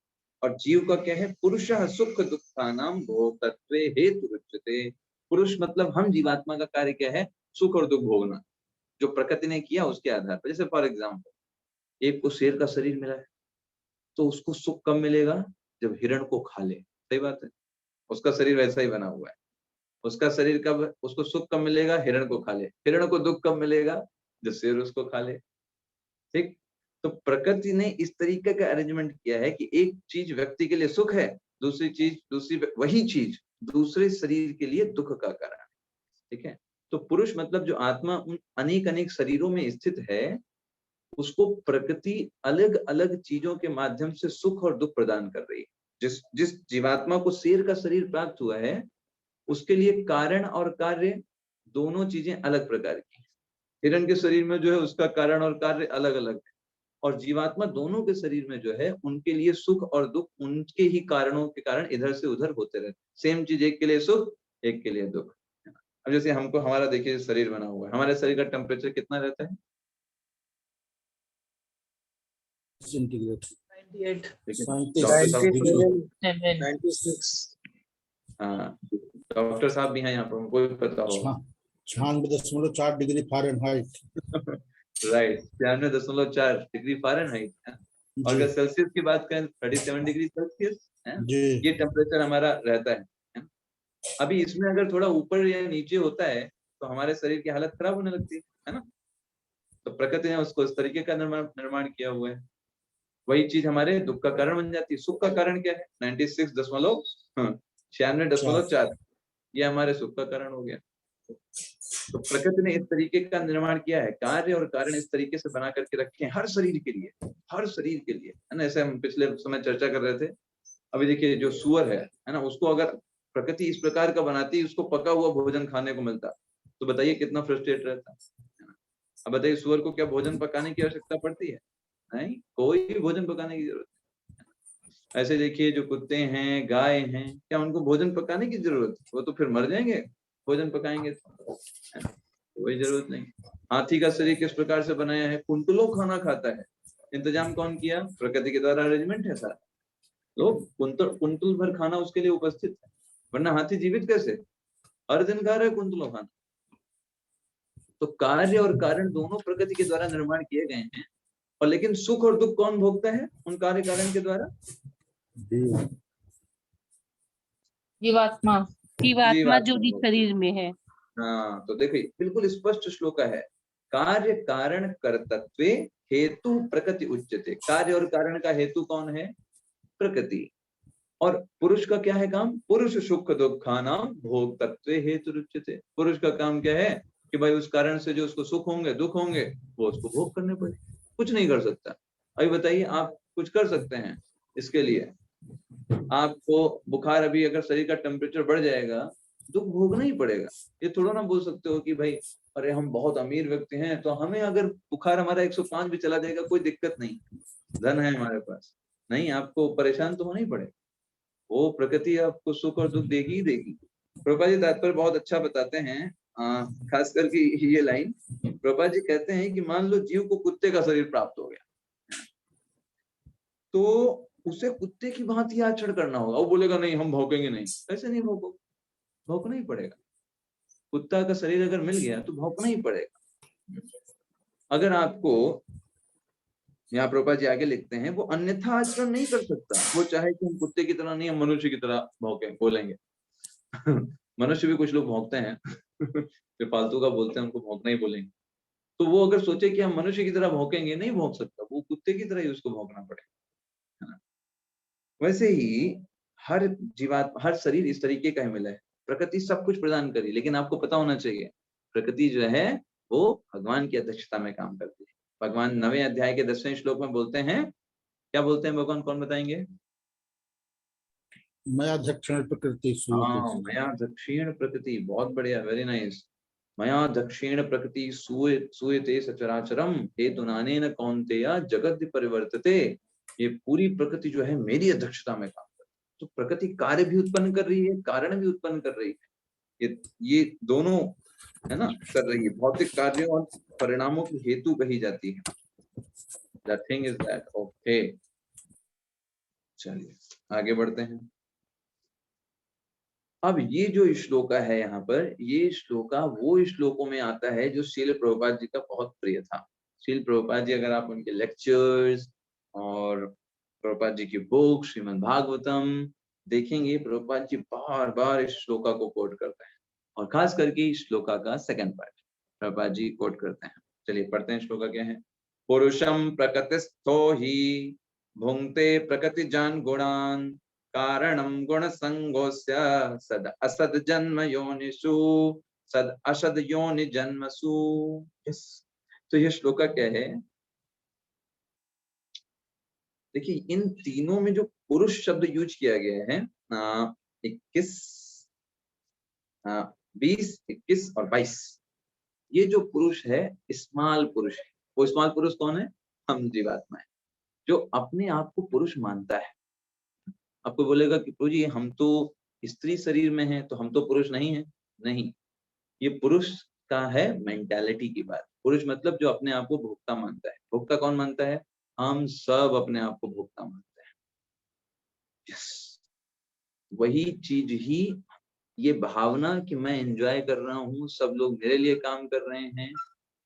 और जीव का क्या है? पुरुषः सुख दुःखानां भोक्तृत्व हेतु उच्यते। पुरुष मतलब हम जीवात्मा का कार्य क्या है? सुख और दुख भोगना, जो प्रकृति ने किया उसके आधार पर। जैसे फॉर एग्जाम्पल, एक को शेर का शरीर मिला है तो उसको सुख कब मिलेगा? जब हिरण को खा ले। सही बात है, उसका शरीर वैसा ही बना हुआ है। उसका शरीर कब, उसको सुख कब मिलेगा? हिरण को खा ले। हिरण को दुख कब मिलेगा? जब शेर उसको खा ले। ठीक, तो प्रकृति ने इस तरीके का अरेंजमेंट किया है कि एक चीज व्यक्ति के लिए सुख है, दूसरी वही चीज दूसरे शरीर के लिए दुख का कारण है। ठीक है, तो पुरुष मतलब जो आत्मा उन अनेक अनेक शरीरों में स्थित है, उसको प्रकृति अलग अलग चीजों के माध्यम से सुख और दुख प्रदान कर रही है। जिस जीवात्मा को शेर का शरीर प्राप्त हुआ है, उसके लिए कारण और कार्य दोनों चीजें अलग प्रकार की। हिरण के शरीर में जो है उसका कारण और कार्य अलग अलग है, और जीवात्मा दोनों के शरीर में जो है उनके लिए सुख और दुख उनके ही कारणों के कारण इधर से उधर होते रहते। सेम चीज, एक के लिए सुख एक के लिए दुख। अब जैसे हमको हमारा देखिए शरीर बना हुआ है, हमारे शरीर का टेम्परेचर कितना रहता है? सेंटीग्रेड 96 हाँ, डॉक्टर साहब भी हैं यहाँ पर, उनको भी पता होगा। 96.4 degree Fahrenheit. Right, 96.4 degree Fahrenheit. और अगर सेल्सियस की बात करें 37 डिग्री सेल्सियस है, ये टेम्परेचर हमारा रहता है। अभी इसमें अगर थोड़ा ऊपर या नीचे होता है तो हमारे शरीर की हालत खराब होने लगती है ना। तो प्रकृति ने उसको इस तरीके का निर्माण किया हुआ है। वही चीज हमारे दुख का कारण बन जाती है। सुख का कारण क्या है? 96.4, ये हमारे सुख का कारण हो गया। तो प्रकृति ने इस तरीके का निर्माण किया है, कार्य और कारण इस तरीके से बना करके रखे हैं हर शरीर के लिए, है ना। ऐसे हम पिछले समय चर्चा कर रहे थे। अभी देखिए जो सुअर है ना, उसको अगर प्रकृति इस प्रकार का बनाती, उसको पका हुआ भोजन खाने को मिलता, तो बताइए कितना फ्रस्ट्रेट रहता। अब बताइए सुअर को क्या भोजन पकाने की आवश्यकता पड़ती है? नहीं, कोई भी भोजन पकाने की जरूरत नहीं। ऐसे देखिए जो कुत्ते हैं, गाय हैं, क्या उनको भोजन पकाने की जरूरत है? वो तो फिर मर जाएंगे भोजन पकाएंगे तो, कोई जरूरत नहीं। हाथी का शरीर किस प्रकार से बनाया है? कुंतलों खाना खाता है। इंतजाम कौन किया? प्रकृति के द्वारा अरेंजमेंट है सारा। लोग कुंतल भर खाना उसके लिए उपस्थित है, वरना हाथी जीवित कैसे? हर दिन खा रहे कुंतलों खाना। तो कार्य और कारण दोनों प्रकृति के द्वारा निर्माण किए गए हैं, और लेकिन सुख और दुख कौन भोगता है उन कार्य कारण के द्वारा? जीवात्मा जो भी शरीर में है। हाँ, तो देखिए बिल्कुल स्पष्ट श्लोक है। कार्य कारण कर्तव्य हेतु प्रकृति उच्यते। कार्य और कारण का हेतु कौन है? प्रकृति। और पुरुष का क्या है काम? पुरुष सुख दुखानाम भोक्तव्य हेतु उच्यते। पुरुष का काम क्या है कि भाई उस कारण से जो उसको सुख होंगे दुख होंगे वो उसको भोग करने पड़े। कुछ नहीं कर सकता। अभी बताइए आप कुछ कर सकते हैं इसके लिए? आपको बुखार, अभी अगर शरीर का टेम्परेचर बढ़ जाएगा, दुख भोगना ही पड़ेगा। ये थोड़ा ना बोल सकते हो कि भाई अरे हम बहुत अमीर व्यक्ति हैं तो हमें अगर बुखार हमारा 105 भी चला जाएगा कोई दिक्कत नहीं, धन है हमारे पास। नहीं, आपको परेशान तो होना ही पड़ेगा। वो प्रकृति आपको सुख और दुख देगी ही देगी। प्रभुपाद जी तात्पर्य बहुत अच्छा बताते हैं, खास करके ये लाइन। प्रभुपाद जी कहते हैं कि मान लो जीव को कुत्ते का शरीर प्राप्त हो गया, तो उसे कुत्ते की भांति आचरण करना होगा। वो बोलेगा नहीं हम भौंकेंगे नहीं। ऐसे नहीं भौंको, भौंकना ही पड़ेगा। कुत्ता का शरीर अगर मिल गया तो भौंकना ही पड़ेगा। अगर आपको, यहाँ प्रभुपाद जी आगे लिखते हैं, वो अन्यथा आचरण नहीं कर सकता। वो चाहे कि हम कुत्ते की तरह नहीं, हम मनुष्य की तरह भौंके बोलेंगे। मनुष्य भी कुछ लोग भौंकते हैं जो फालतू का बोलते हैं उनको भौंकना ही बोलेंगे। तो वो अगर सोचे कि हम मनुष्य की तरह भौंकेंगे, नहीं भौंक सकता। वो कुत्ते की तरह ही उसको भौंकना पड़ेगा। वैसे ही हर जीवात्मा, हर शरीर इस तरीके का ही मिला है। प्रकृति सब कुछ प्रदान करी, लेकिन आपको पता होना चाहिए प्रकृति जो है वो भगवान की अध्यक्षता में काम करती है। भगवान 9वें अध्याय के 10वें श्लोक में बोलते हैं, क्या बोलते हैं भगवान? कौन बताएंगे? मया दक्षिण प्रकृति मया दक्षिण प्रकृति। बहुत बढ़िया, वेरी नाइस। मया दक्षिण प्रकृति सूयते सचराचरम हेतुनानेन कौन्तेय जगत परिवर्तते। ये पूरी प्रकृति जो है मेरी अध्यक्षता में काम करती है। तो प्रकृति कार्य भी उत्पन्न कर रही है, कारण भी उत्पन्न कर रही है। ये दोनों है ना कर रही है। भौतिक कार्यों और परिणामों की हेतु कही जाती है। The thing is that, okay। चलिए आगे बढ़ते हैं। अब ये जो श्लोका है यहाँ पर, ये श्लोका वो श्लोकों में आता है जो श्रील प्रभुपाद जी का बहुत प्रिय था। श्रील प्रभुपाद जी, अगर आप उनके लेक्चर्स और प्रभुपाद जी की बुक श्रीमद् भागवतम देखेंगे, प्रभुपाद जी बार बार इस श्लोका को कोट करते हैं, और खास करके इस श्लोका का second part Prabhupada ji coat करते हैं। चलिए पढ़ते हैं श्लोका क्या है। पुरुषम प्रकृतिस्थो ही भुंक्ते प्रकृतिजान गुणान कारणम गुण संगोस्य सद असद जन्म योनिषु सद असद योनि जन्मसु। तो ये श्लोका क्या है? देखिए इन तीनों में जो पुरुष शब्द यूज किया गया है 21, 20, 21 और 22, ये जो पुरुष है स्मॉल पुरुष है। वो स्मॉल पुरुष कौन है? हम जीवात्मा है, जो अपने आप को पुरुष मानता है। आपको बोलेगा कि प्रभु जी हम तो स्त्री शरीर में हैं तो हम तो पुरुष नहीं है। नहीं, ये पुरुष का है मेंटालिटी की बात। पुरुष मतलब जो अपने आप को भोक्ता मानता है। भोक्ता कौन मानता है? हम सब अपने आप को भोक्ता मानते हैं। यस, वही चीज ही ये भावना कि मैं एंजॉय कर रहा हूँ, सब लोग मेरे लिए काम कर रहे हैं,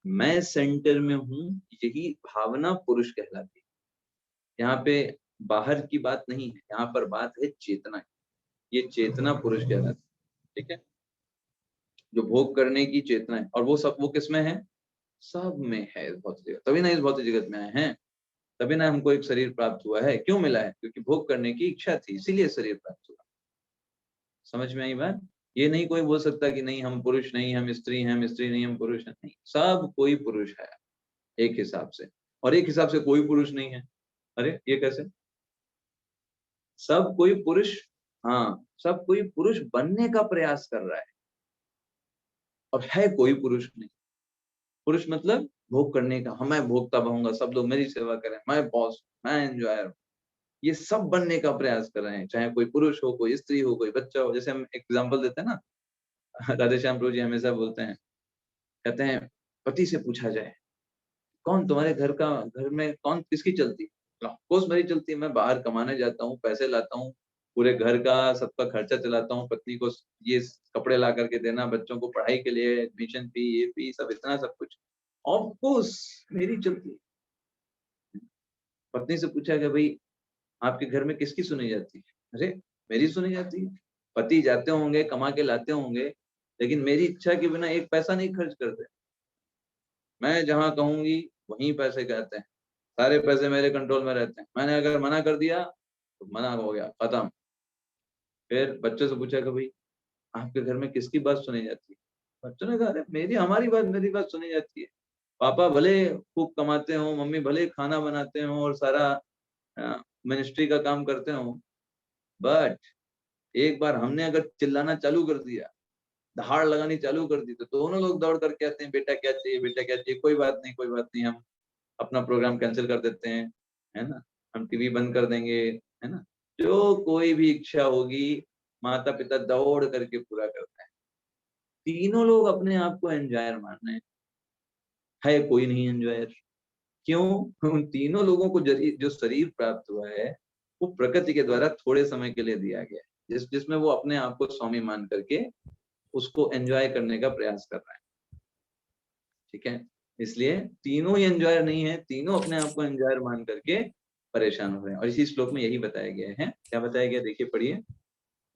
मैं सेंटर में हूँ, यही भावना पुरुष कहलाती है। यहाँ पे बाहर की बात नहीं है, यहाँ पर बात है चेतना। ये चेतना पुरुष कहलाती है। ठीक है, जो भोग करने की चेतना है। और वो सब वो किसमें है? सब में है इस भौतिक जगत। तभी ना इस भौतिक जगत में आए हैं, तभी ना हमको एक शरीर प्राप्त हुआ है। क्यों मिला है? क्योंकि भोग करने की इच्छा थी, इसीलिए शरीर प्राप्त हुआ। समझ में आई बात? ये नहीं कोई बोल सकता कि नहीं हम पुरुष नहीं, हम स्त्री हैं, हम स्त्री नहीं हम पुरुष हैं। नहीं, सब कोई पुरुष है एक हिसाब से, और एक हिसाब से कोई पुरुष नहीं है। अरे ये कैसे? सब कोई पुरुष, हाँ सब कोई पुरुष बनने का प्रयास कर रहा है, और है कोई पुरुष नहीं। पुरुष मतलब भोग करने का, हाँ मैं भोगता रहूंगा, सब लोग मेरी सेवा करें, मैं बॉस, मैं एंजॉयर, ये सब बनने का प्रयास कर रहे हैं। चाहे कोई पुरुष हो, कोई स्त्री हो, कोई बच्चा हो। जैसे हम एग्जाम्पल देते हैं ना, राधेश्याम प्रभु जी हमेशा बोलते हैं, कहते हैं पति से पूछा जाए कौन तुम्हारे घर में कौन किसकी चलती? ऑफकोर्स मेरी चलती है। मैं बाहर कमाने जाता हूँ, पैसे लाता हूँ, पूरे घर का सबका खर्चा चलाता हूँ, पत्नी को ये कपड़े ला करके देना, बच्चों को पढ़ाई के लिए एडमिशन फी, ये फी, सब इतना सब कुछ ऑफकोर्स मेरी चलती है। पत्नी से पूछा कि भाई आपके घर में किसकी सुनी जाती है? अरे मेरी सुनी जाती है। पति जाते होंगे, कमा के लाते होंगे, लेकिन मेरी इच्छा के बिना एक पैसा नहीं खर्च करते। मैं जहां कहूंगी वहीं पैसे कहते हैं, सारे पैसे मेरे कंट्रोल में रहते हैं। मैंने अगर मना कर दिया तो मना हो गया, खत्म। फिर बच्चों से पूछा कि भाई आपके घर में किसकी बात सुनी जाती है? बच्चों ने कहा अरे मेरी बात सुनी जाती है। पापा भले खूब कमाते हो, मम्मी भले खाना बनाते हो और सारा मिनिस्ट्री का काम करते हो, बट एक बार हमने अगर चिल्लाना चालू कर दिया, दहाड़ लगानी चालू कर दी, तो दोनों लोग दौड़ करके आते हैं, बेटा क्या चाहिए, बेटा क्या चाहिए। कोई बात नहीं, कोई बात नहीं, हम अपना प्रोग्राम कैंसिल कर देते हैं, है ना, हम टीवी बंद कर देंगे, है ना। जो कोई भी इच्छा होगी माता पिता दौड़ करके पूरा करते हैं। तीनों लोग अपने आप को एंजॉयर मान रहे है कोई नहीं एंजॉयर। क्यों? उन तीनों लोगों को जो शरीर प्राप्त हुआ है वो प्रकृति के द्वारा थोड़े समय के लिए दिया गया है, जिसमें वो अपने आप को स्वामी मान करके उसको एंजॉय करने का प्रयास कर रहा है। ठीक है, इसलिए तीनों ही एंजॉयर नहीं है, तीनों अपने आप को एंजॉयर मान करके परेशान हो रहे हैं। और इसी श्लोक में यही बताया गया है। क्या बताया गया? देखिए पढ़िए,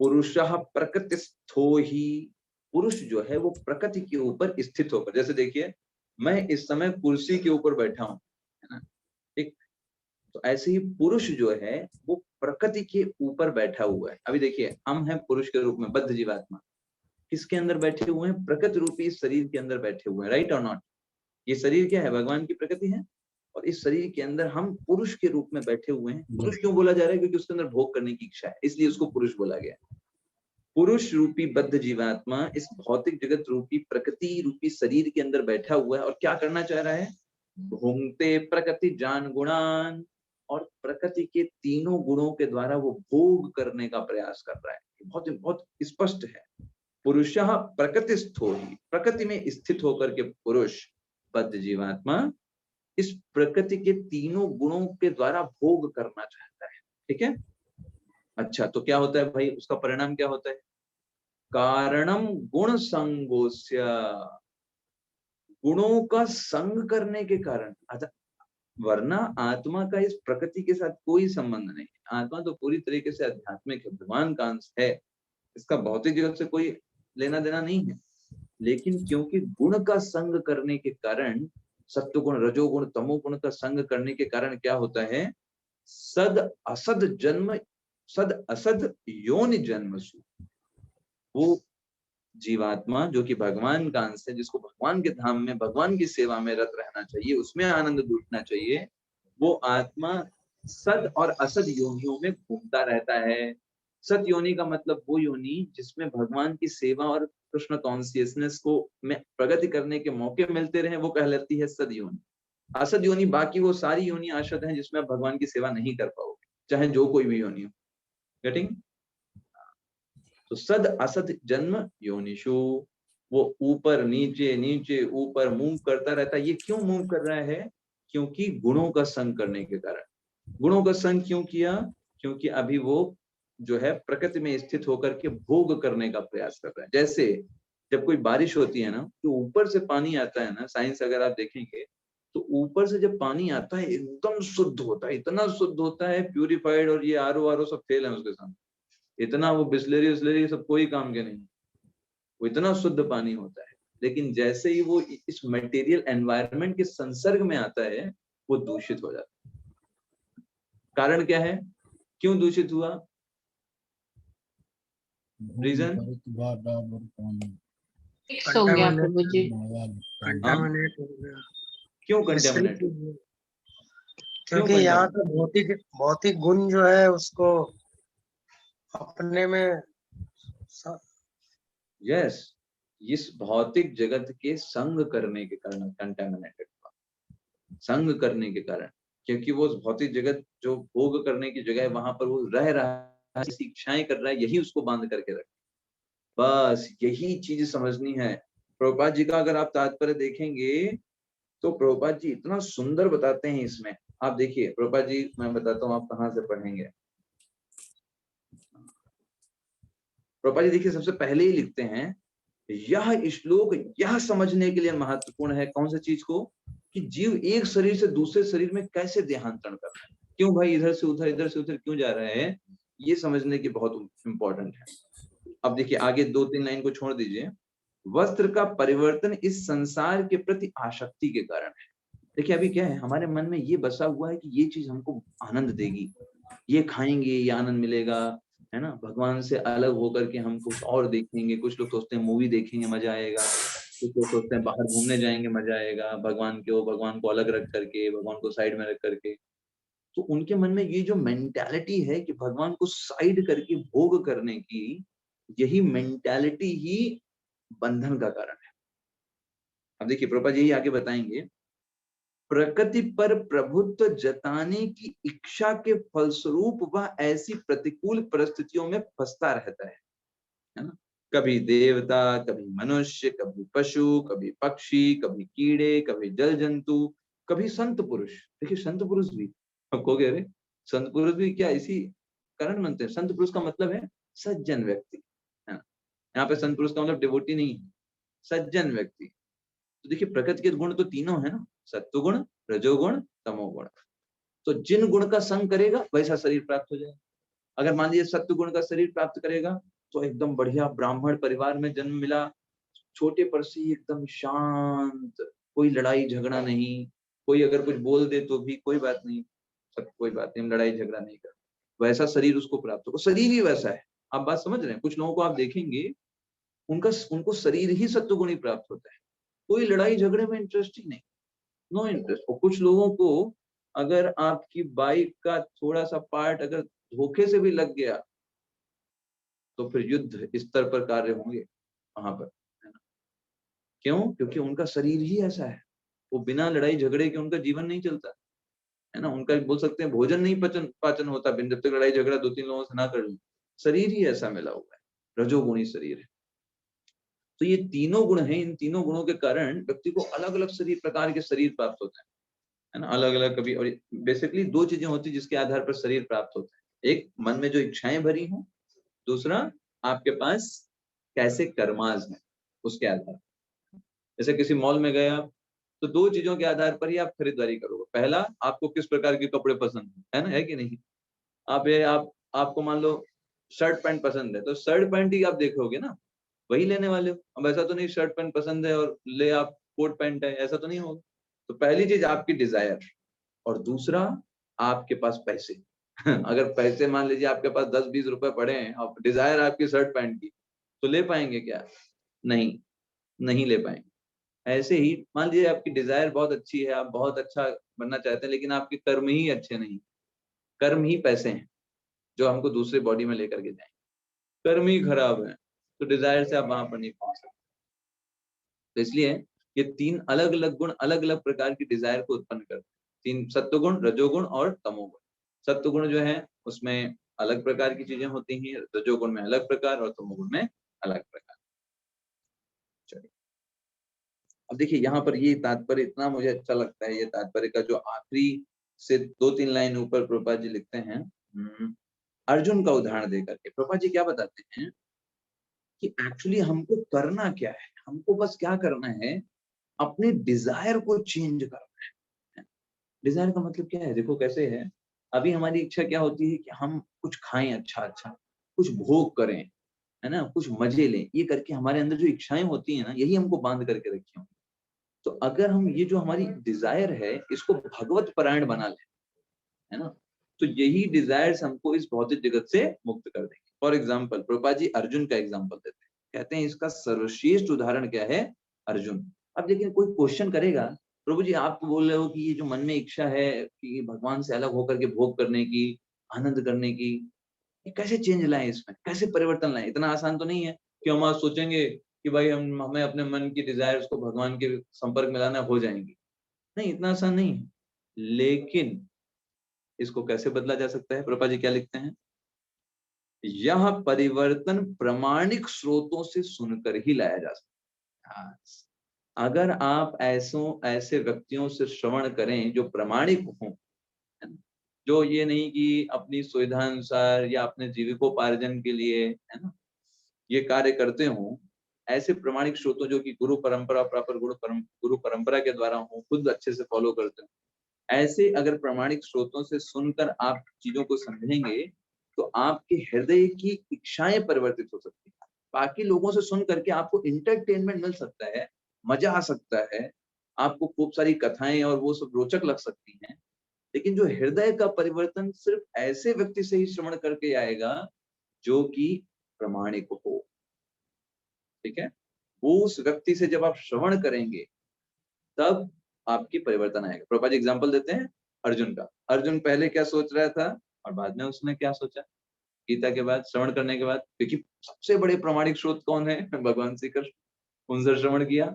पुरुषः प्रकृतिस्थो ही, पुरुष जो है वो प्रकृति के ऊपर स्थित होकर, जैसे देखिए मैं इस समय कुर्सी के ऊपर बैठा हूं, है ना, ठीक, तो ऐसे ही पुरुष जो है वो प्रकृति के ऊपर बैठा हुआ है। अभी देखिए हम हैं पुरुष के रूप में बद्ध जीवात्मा, किसके अंदर बैठे हुए हैं? प्रकृति रूपी शरीर के अंदर बैठे हुए हैं, राइट और नॉट? ये शरीर क्या है? भगवान की प्रकृति है, और इस शरीर के अंदर हम पुरुष के रूप में बैठे हुए हैं। पुरुष क्यों बोला जा रहा है? क्योंकि उसके अंदर भोग करने की इच्छा है, इसलिए उसको पुरुष बोला गया। पुरुष रूपी बद्ध जीवात्मा इस भौतिक जगत रूपी प्रकृति रूपी शरीर के अंदर बैठा हुआ है, और क्या करना चाह रहा है? भोंगते प्रकृति जान गुणान, और प्रकृति के तीनों गुणों के द्वारा वो भोग करने का प्रयास कर रहा है। बहुत बहुत स्पष्ट है। पुरुषः प्रकृतिस्थो ही, प्रकृति में स्थित होकर के पुरुष बद्ध जीवात्मा इस प्रकृति के तीनों गुणों के द्वारा भोग करना चाहता है। ठीक है, अच्छा तो क्या होता है भाई? उसका परिणाम क्या होता है? कारणम गुण संगोस्य, गुणों का संग करने के कारण। वरना आत्मा का इस प्रकृति के साथ कोई संबंध नहीं है। आत्मा तो पूरी तरीके से आध्यात्मिक है, भगवान का अंश है, इसका भौतिक जगत से कोई लेना देना नहीं है। लेकिन क्योंकि गुण का संग करने के कारण सत्वगुण, रजोगुण, तमोगुण का संग करने के कारण क्या होता है? सद असद जन्म, सद असद योनि जन्मसु। वो जीवात्मा जो कि भगवान का अंश है, जिसको भगवान के धाम में भगवान की सेवा में रत रहना चाहिए, उसमें आनंद लूटना चाहिए, वो आत्मा सद और असद योनियों में घूमता रहता है। सत योनि का मतलब वो योनि जिसमें भगवान की सेवा और कृष्ण कॉन्शियसनेस को में प्रगति करने के मौके मिलते रहे, वो कहलाती है सद योनि। असद योनि बाकी वो सारी योनि आशद हैं जिसमें आप भगवान की सेवा नहीं कर पाओगे, चाहे जो कोई भी योनि हो। गेटिंग? तो सद असद जन्म योनिषु, वो ऊपर नीचे नीचे ऊपर मूव करता रहता है। ये क्यों मूव कर रहा है? क्योंकि गुणों का संग करने के कारण। गुणों का संग क्यों किया? क्योंकि अभी वो जो है प्रकृति में स्थित होकर के भोग करने का प्रयास कर रहा है। जैसे जब कोई बारिश होती है ना, तो ऊपर से पानी आता है ना, साइंस अगर आप देखेंगे तो ऊपर से जब पानी आता है एकदम शुद्ध होता है, इतना शुद्ध होता है, प्यूरिफाइड, और ये आरओ सब फेल है उसके सामने। इतना वो बिस्लरी सब कोई काम के नहीं, वो इतना शुद्ध पानी होता है। लेकिन जैसे ही वो इस मटेरियल एनवायरनमेंट के संसर्ग में आता है, वो दूषित हो जाता है। कारण क्या है? क्यों दूषित हुआ? रीजन? हो गया प्रभु जी। कंटामिनेट हो गया। क्यों कंटेमिनेट? क्योंकि यहाँ का भौतिक गुण जो है उसको अपने में यस, इस भौतिक जगत के संग करने के कारण कंटेमिनेटेड हुआ। संग करने के कारण, क्योंकि वो भौतिक जगत जो भोग करने की जगह है, वहां पर वो रह रहा है, इच्छाएं कर रहा है, यही उसको बांध करके रखे। बस यही चीज समझनी है। प्रभुपाद जी का अगर आप तात्पर्य देखेंगे तो प्रभुपाद जी इतना सुंदर बताते हैं इसमें। आप देखिए प्रभुपाद जी, मैं बताता हूँ आप कहाँ से पढ़ेंगे। प्रभुपाद जी देखिए सबसे पहले ही लिखते हैं, यह श्लोक यह समझने के लिए महत्वपूर्ण है। कौन सी चीज को? कि जीव एक शरीर से दूसरे शरीर में कैसे देहांतरण कर रहा है, क्यों भाई इधर से उधर क्यों जा रहा है, ये समझने की बहुत इंपॉर्टेंट है। अब देखिए आगे 2-3 लाइन को छोड़ दीजिए। वस्त्र का परिवर्तन इस संसार के प्रति आसक्ति के कारण है। देखिए अभी क्या है, हमारे मन में ये बसा हुआ है कि ये चीज हमको आनंद देगी, ये खाएंगे ये आनंद मिलेगा, है ना। भगवान से अलग होकर के हम कुछ और देखेंगे। कुछ लोग सोचते हैं मूवी देखेंगे मजा आएगा, कुछ लोग सोचते हैं बाहर घूमने जाएंगे मजा आएगा, भगवान को अलग रख करके, भगवान को साइड में रख करके। तो उनके मन में ये जो मेंटालिटी है कि भगवान को साइड करके भोग करने की, यही मेंटालिटी ही बंधन का कारण है। अब देखिए प्रभुपाद यही आगे बताएंगे, प्रकृति पर प्रभुत्व जताने की इच्छा के फलस्वरूप वह ऐसी प्रतिकूल परिस्थितियों में फंसता रहता है ना। कभी देवता, कभी मनुष्य, कभी पशु, कभी पक्षी, कभी कीड़े, कभी जल जंतु, कभी संत पुरुष। देखिए संत पुरुष भी कहोगे अरे संत पुरुष भी क्या इसी कारण बनते हैं? संत पुरुष का मतलब है सज्जन व्यक्ति, है ना। यहाँ पे संत पुरुष का मतलब डिवोटी नहीं है, सज्जन व्यक्ति। तो देखिए प्रकृति के गुण तो तीनों है ना, सत्वगुण, रजोगुण, तमोगुण। तो जिन गुण का संग करेगा वैसा शरीर प्राप्त हो जाएगा। अगर मान लीजिए सत्व गुण का शरीर प्राप्त करेगा तो एकदम बढ़िया ब्राह्मण परिवार में जन्म मिला, छोटे पर से एकदम शांत, कोई लड़ाई झगड़ा नहीं, कोई अगर कुछ बोल दे तो भी कोई बात नहीं, सब कोई बात नहीं, हम लड़ाई झगड़ा नहीं कर, वैसा शरीर उसको प्राप्त होगा। शरीर ही वैसा है। आप बात समझ रहे हैं? कुछ लोगों को आप देखेंगे उनको शरीर ही सत्वगुण ही प्राप्त होता है, कोई लड़ाई झगड़े में इंटरेस्ट ही नहीं, नो इंटरेस्ट। और कुछ लोगों को अगर आपकी बाइक का थोड़ा सा पार्ट अगर धोखे से भी लग गया तो फिर युद्ध स्तर पर कार्य होंगे वहां पर, है ना। क्यों? क्योंकि उनका शरीर ही ऐसा है, वो बिना लड़ाई झगड़े के उनका जीवन नहीं चलता, है ना। उनका बोल सकते हैं भोजन नहीं पाचन होता बिन जब तक लड़ाई झगड़ा 2-3 लोगों से ना कर ली। शरीर ही ऐसा मिला हुआ है, रजोगुणी शरीर है। तो ये तीनों गुण हैं, इन तीनों गुणों के कारण व्यक्ति को अलग अलग शरीर प्रकार के शरीर प्राप्त होते है ना, अलग अलग। कभी और बेसिकली 2 चीजें होती है जिसके आधार पर शरीर प्राप्त होता है, एक मन में जो इच्छाएं भरी हो, दूसरा आपके पास कैसे कर्माज है उसके आधार पर। जैसे किसी मॉल में गए आप तो 2 चीजों के आधार पर ही आप खरीदारी करोगे। पहला, आपको किस प्रकार के कपड़े पसंद है ना, है कि नहीं। आपको मान लो शर्ट पैंट पसंद है तो शर्ट पैंट ही आप देखोगे ना, वही लेने वाले हो। अब ऐसा तो नहीं शर्ट पैंट पसंद है और ले आप कोट पैंट है, ऐसा तो नहीं होगा। तो पहली चीज आपकी डिजायर, और दूसरा आपके पास पैसे। अगर पैसे मान लीजिए आपके पास 10-20 रुपए पड़े हैं और डिजायर आपकी शर्ट पैंट की, तो ले पाएंगे क्या? नहीं, नहीं ले पाएंगे। ऐसे ही मान लीजिए आपकी डिजायर बहुत अच्छी है, आप बहुत अच्छा बनना चाहते हैं, लेकिन आपके कर्म ही अच्छे नहीं, कर्म ही पैसे हैं जो हमको दूसरे बॉडी में लेकर के जाएंगे, कर्म ही खराब है, तो डिजायर से आप वहां पर नहीं पहुंच सकते। तो इसलिए ये 3 अलग अलग गुण अलग अलग प्रकार की डिजायर को उत्पन्न करते हैं। 3 सत्वगुण, रजोगुण और तमोगुण। सत्वगुण जो है उसमें अलग प्रकार की चीजें होती हैं, रजोगुण में अलग प्रकार और तमोगुण में अलग प्रकार। चलिए अब देखिए यहाँ पर ये तात्पर्य इतना मुझे अच्छा लगता है, ये तात्पर्य का जो आखिरी से 2-3 लाइन ऊपर प्रभुपाद जी लिखते हैं, अर्जुन का उदाहरण देकर के प्रभुपाद जी क्या बताते हैं कि एक्चुअली हमको करना क्या है, हमको बस क्या करना है, अपने डिजायर को चेंज करना है। डिजायर का मतलब क्या है? देखो कैसे है, अभी हमारी इच्छा क्या होती है कि हम कुछ खाएं, अच्छा अच्छा कुछ भोग करें, है ना, कुछ मजे लें, ये करके हमारे अंदर जो इच्छाएं होती है ना, यही हमको बांध करके रखी होंगी। तो अगर हम ये जो हमारी डिजायर है इसको भगवत परायण बना लें, है ना, तो यही डिजायर्स हमको इस भौतिक जगत से मुक्त कर देंगे। फॉर एग्जाम्पल प्रभुपाद जी अर्जुन का एग्जाम्पल देते हैं, कहते हैं इसका सर्वश्रेष्ठ उदाहरण क्या है? अर्जुन। अब लेकिन कोई क्वेश्चन करेगा, प्रभु जी आप तो बोल रहे हो कि ये जो मन में इच्छा है कि भगवान से अलग होकर के भोग करने की, आनंद करने की, ये कैसे चेंज लाएं, इसमें कैसे परिवर्तन लाएं? इतना आसान तो नहीं है कि हम आज सोचेंगे कि भाई हमें अपने मन की डिजायर्स को भगवान के संपर्क में लाना, हो जाएंगी। नहीं, इतना आसान नहीं है। लेकिन इसको कैसे बदला जा सकता है? प्रभुपाद जी क्या लिखते हैं, यह परिवर्तन प्रामाणिक स्रोतों से सुनकर ही लाया जा सकता है। अगर आप ऐसे व्यक्तियों से श्रवण करें जो प्रामाणिक हों, जो ये नहीं कि अपनी सुविधा अनुसार या अपने जीविकोपार्जन के लिए, है ना, ये कार्य करते हों, ऐसे प्रामाणिक स्रोतों जो कि गुरु परंपरा प्रॉपर गुरु परंपरा के द्वारा हो, खुद अच्छे से फॉलो करते हो, ऐसे अगर प्रामाणिक स्रोतों से सुनकर आप चीजों को समझेंगे तो आपके हृदय की इच्छाएं परिवर्तित हो सकती है। बाकी लोगों से सुन करके आपको इंटरटेनमेंट मिल सकता है, मजा आ सकता है, आपको खूब सारी कथाएं और वो सब रोचक लग सकती हैं, लेकिन जो हृदय का परिवर्तन सिर्फ ऐसे व्यक्ति से ही श्रवण करके आएगा जो कि प्रामाणिक हो। ठीक है, वो उस व्यक्ति से जब आप श्रवण करेंगे तब आपकी परिवर्तन आएगा। प्रभुपाद जी एग्जांपल देते हैं अर्जुन का। अर्जुन पहले क्या सोच रहा था और बाद में उसने क्या सोचा गीता के बाद, श्रवण करने के बाद, क्योंकि सबसे बड़े प्रामाणिक स्रोत कौन है? भगवान श्री कृष्ण। उनसे श्रवण किया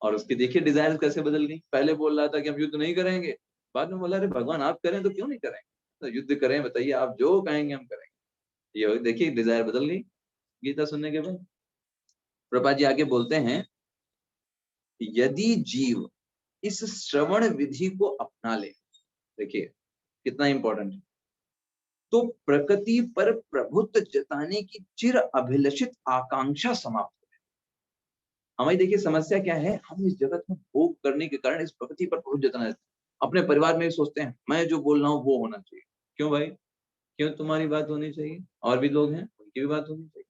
और उसकी देखिए डिजायर कैसे बदल गई। पहले बोल रहा था कि हम युद्ध नहीं करेंगे, बाद में बोला अरे भगवान आप करें तो क्यों नहीं करेंगे, तो युद्ध करें, बताइए आप जो कहेंगे हम करेंगे। ये देखिए डिजायर बदल गई गीता सुनने के बाद। प्रभुपाद जी आगे बोलते हैं, यदि जीव इस श्रवण विधि को अपना ले, देखिए कितना इंपॉर्टेंट है, तो प्रकृति पर प्रभुत्व जताने की चिर अभिलषित आकांक्षा समाप्त है। हमारी देखिए समस्या क्या है, हम इस जगत में भोग करने के कारण इस प्रकृति पर प्रभुत्व जताना चाहते हैं। अपने परिवार में सोचते हैं मैं जो बोल रहा हूँ वो होना चाहिए। क्यों भाई, क्यों तुम्हारी बात होनी चाहिए? और भी लोग हैं उनकी भी बात होनी चाहिए।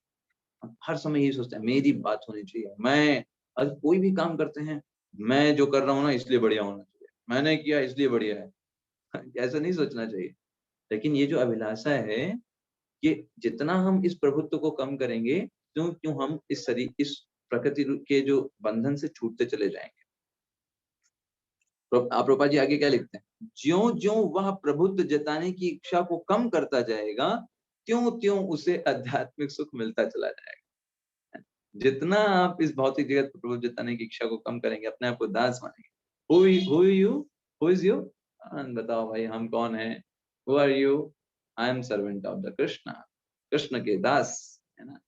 हम हर समय यही सोचते हैं मेरी बात होनी चाहिए। मैं अगर कोई भी काम करते हैं, मैं जो कर रहा हूँ ना इसलिए बढ़िया होना चाहिए, मैंने किया इसलिए बढ़िया है। ऐसा नहीं सोचना चाहिए। लेकिन ये जो अभिलाषा है, ये जितना हम इस प्रभुत्व को कम करेंगे, क्यों क्यों हम इस प्रकृति के जो बंधन से छूटते चले जाएंगे। तो आप रूपा जी आगे क्या लिखते हैं, ज्यों ज्यों वह प्रभुत्व जताने की इच्छा को कम करता जाएगा, त्यों त्यों उसे आध्यात्मिक सुख मिलता चला जाएगा। जितना आप इस भौतिक जगत पर प्रभुत्व जताने की इच्छा को कम करेंगे, अपने आप को दास मानेंगे। Who is you? बताओ भाई हम कौन है? Who are you? I am servant of the Krishna. Krishna के दास, है ना?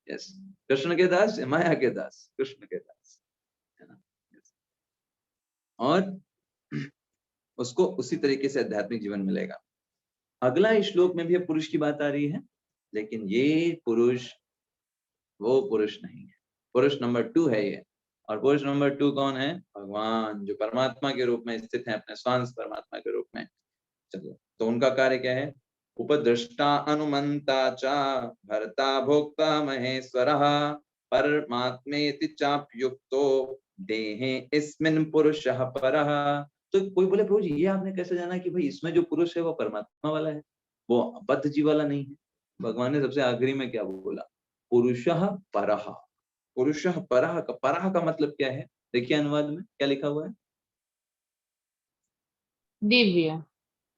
Yes. कृष्ण के दास, माया के दास, कृष्ण के दास, है ना? Yes. और उसको उसी तरीके से आध्यात्मिक जीवन मिलेगा। अगला श्लोक में भी पुरुष की बात आ रही है, लेकिन ये पुरुष वो पुरुष नहीं है। पुरुष नंबर 2 है ये। और पुरुष नंबर 2 कौन है? भगवान, जो परमात्मा के रूप में स्थित है, अपने स्वांश परमात्मा के रूप में। चलो, तो उनका कार्य क्या है? उपद्रष्टा अनुमंता चा भर्ता भोक्ता महेश्वरः परमात्मेति चाप्युक्तो देहे इस्मिन् पुरुषः परः। तो कोई बोले प्रभु जी ये आपने कैसे जाना कि भाई इसमें जो पुरुष है वो परमात्मा वाला है, वो बद्ध जीव वाला नहीं है। भगवान ने सबसे आखिरी में क्या बोला, पुरुषः परः। पुरुषः परः का मतलब क्या है, देखिए अनुवाद में क्या लिखा हुआ है। दिव्य।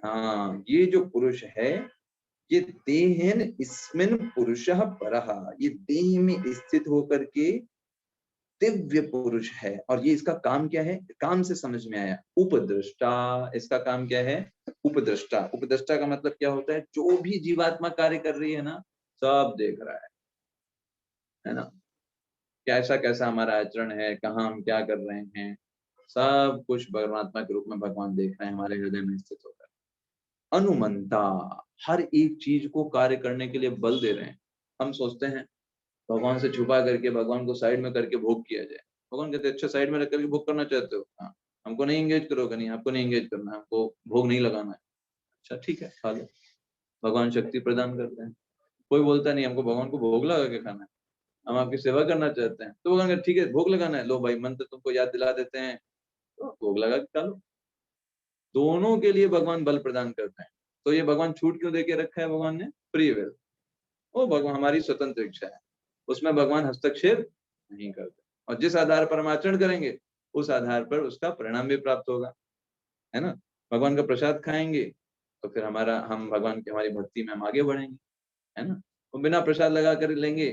हाँ, ये जो पुरुष है ये देहेन इस्मिन् पुरुषः परः, ये देह में स्थित होकर के दिव्य पुरुष है। और ये इसका काम क्या है, काम से समझ में आया, उपद्रष्टा। इसका काम क्या है, उपद्रष्टा। उपद्रष्टा का मतलब क्या होता है, जो भी जीवात्मा कार्य कर रही है ना, सब देख रहा है ना, कैसा कैसा हमारा आचरण है, कहाँ हम क्या कर रहे हैं, सब कुछ परमात्मा के रूप में भगवान देख रहे हैं हमारे हृदय में स्थित होकर। अनुमंता, हर एक चीज को कार्य करने के लिए बल दे रहे हैं। हम सोचते हैं भगवान से छुपा करके, भगवान को साइड में करके भोग किया जाए। भगवान कहते हैं अच्छा साइड में रख करके भोग करना चाहते हो, हाँ हमको नहीं एंगेज करोगे, नहीं आपको नहीं एंगेज करना है, हमको भोग नहीं लगाना है, अच्छा ठीक है खा लो। भगवान शक्ति प्रदान करते हैं। कोई बोलता नहीं हमको भगवान को भोग लगा के खाना है, हम आपकी सेवा करना चाहते हैं, तो भगवान कहते ठीक है भोग लगाना है, लो भाई मंत्र तुमको याद दिला देते हैं, तो भोग लगा के खा लो। दोनों के लिए भगवान बल प्रदान करते हैं। तो ये भगवान छूट क्यों दे के रखा है भगवान ने, फ्री विल। वो भगवान हमारी स्वतंत्र इच्छा है, उसमें भगवान हस्तक्षेप नहीं करते। और जिस आधार पर हम आचरण करेंगे उस आधार पर उसका परिणाम भी प्राप्त होगा, है ना। भगवान का प्रसाद खाएंगे तो फिर हम भगवान की हमारी भक्ति में हम आगे बढ़ेंगे, है ना। वो बिना प्रसाद लगा कर लेंगे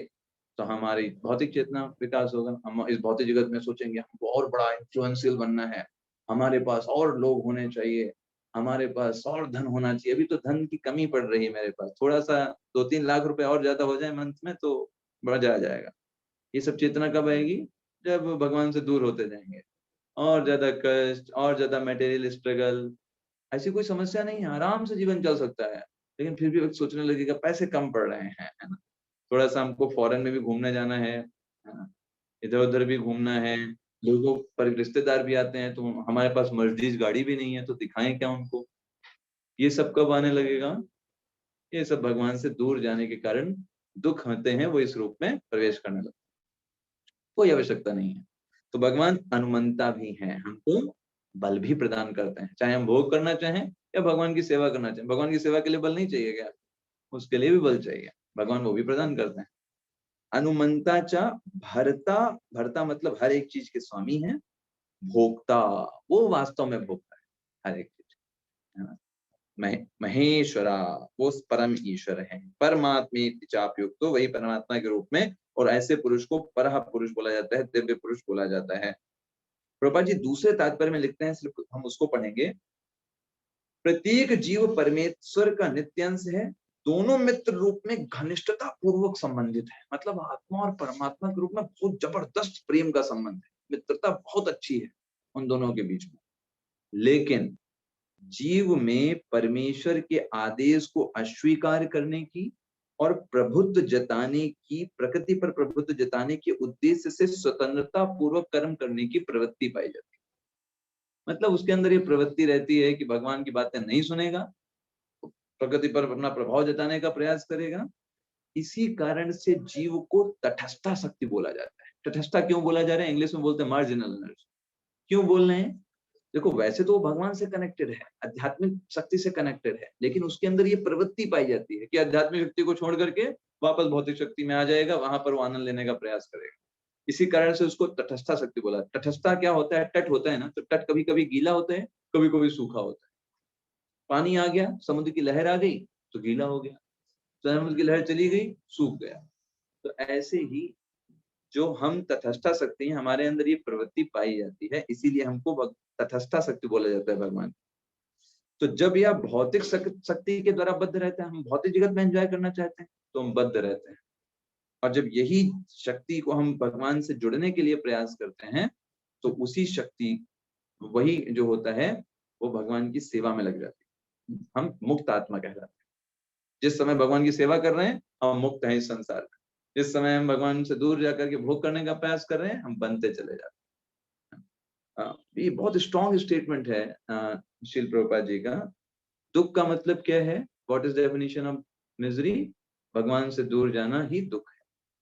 तो हमारी भौतिक चेतना विकास होगा। हम इस भौतिक जगत में सोचेंगे हमको और बड़ा इन्फ्लुएंशियल बनना है, हमारे पास और लोग होने चाहिए, हमारे पास और धन होना चाहिए। अभी तो धन की कमी पड़ रही है मेरे पास, थोड़ा सा 2-3 लाख रुपए और ज्यादा हो जाए मंथ में तो बढ़ जाएगा। ये सब चेतना कब आएगी, जब भगवान से दूर होते जाएंगे। और ज्यादा कष्ट, और ज्यादा मटेरियल स्ट्रगल, ऐसी कोई समस्या नहीं है, आराम से जीवन चल सकता है। लेकिन फिर भी सोचने लगेगा पैसे कम पड़ रहे हैं, है ना, थोड़ा सा हमको फॉरेन में भी घूमने जाना है ना, इधर उधर भी घूमना है, लोगों पर रिश्तेदार भी आते हैं, तो हमारे पास मर्सिडीज गाड़ी भी नहीं है, तो दिखाएं क्या उनको। ये सब कब आने लगेगा, ये सब भगवान से दूर जाने के कारण दुख होते हैं, वो इस रूप में प्रवेश करने लगते हैं। कोई आवश्यकता नहीं है। तो भगवान अनुमंता भी है, हमको बल भी प्रदान करते हैं, चाहे हम भोग करना चाहें या भगवान की सेवा करना चाहें। भगवान की सेवा के लिए बल नहीं चाहिए क्या, उसके लिए भी बल चाहिए, भगवान वो भी प्रदान करते हैं। अनुमंता चा भरता, भरता मतलब हर एक चीज के स्वामी है। भोक्ता, वो वास्तव में भोगता है हर एक चीज, है ना। महेश्वरा, वो परम ईश्वर है। परमात्मे चापयुक्त, तो वही परमात्मा के रूप में, और ऐसे पुरुष को परह पुरुष बोला जाता है, दिव्य पुरुष बोला जाता है। प्रभुपाद जी दूसरे तात्पर्य में लिखते हैं, सिर्फ हम उसको पढ़ेंगे। प्रत्येक जीव परमेश्वर का नित्यांश है, दोनों मित्र रूप में घनिष्ठता पूर्वक संबंधित है। मतलब आत्मा और परमात्मा के रूप में बहुत जबरदस्त प्रेम का संबंध है, मित्रता बहुत अच्छी है उन दोनों के बीच में। लेकिन जीव में परमेश्वर के आदेश को अस्वीकार करने की और प्रभुत्व जताने की, प्रकृति पर प्रभुत्व जताने के उद्देश्य से स्वतंत्रता पूर्वक कर्म करने की प्रवृत्ति पाई जाती है। मतलब उसके अंदर ये प्रवृत्ति रहती है कि भगवान की बातें नहीं सुनेगा, प्रकृति पर अपना प्रभाव जताने का प्रयास करेगा। इसी कारण से जीव को तटस्था शक्ति बोला जाता है। तटस्था क्यों बोला जा रहा है, इंग्लिश में बोलते हैं मार्जिनल एनर्जी। क्यों बोल रहे हैं, देखो वैसे तो वो भगवान से कनेक्टेड है, आध्यात्मिक शक्ति से कनेक्टेड है, लेकिन उसके अंदर ये प्रवृत्ति पाई जाती है कि आध्यात्मिक शक्ति को छोड़ करके वापस भौतिक शक्ति में आ जाएगा, वहां पर वो आनंद लेने का प्रयास करेगा। इसी कारण से उसको तटस्था शक्ति बोला। तटस्था क्या होता है, तट होता है ना, तो तट कभी कभी गीला होता है, कभी कभी सूखा होता है। पानी आ गया, समुद्र की लहर आ गई तो गीला हो गया, समुद्र की लहर चली गई सूख गया। तो ऐसे ही जो हम तटस्था शक्ति हैं, हमारे अंदर ये प्रवृत्ति पाई जाती है, इसीलिए हमको तटस्था शक्ति बोला जाता है भगवान। तो जब यह भौतिक शक्ति के द्वारा बद्ध रहता है, हम भौतिक जगत में एंजॉय करना चाहते हैं तो हम बद्ध रहते हैं। और जब यही शक्ति को हम भगवान से जुड़ने के लिए प्रयास करते हैं तो उसी शक्ति, वही जो होता है वो भगवान की सेवा में लग जाती है। हम मुक्त आत्मा कहलाते हैं। जिस समय भगवान की सेवा कर रहे हैं हम मुक्त हैं इस संसार में, जिस समय हम भगवान से दूर जाकर के भोग करने का प्रयास कर रहे हैं हम बनते चले जाते हैं। ये बहुत स्ट्रॉन्ग स्टेटमेंट है श्रील प्रभुपाद जी का। दुख का मतलब क्या है, what is definition of misery, भगवान से दूर जाना ही दुख है,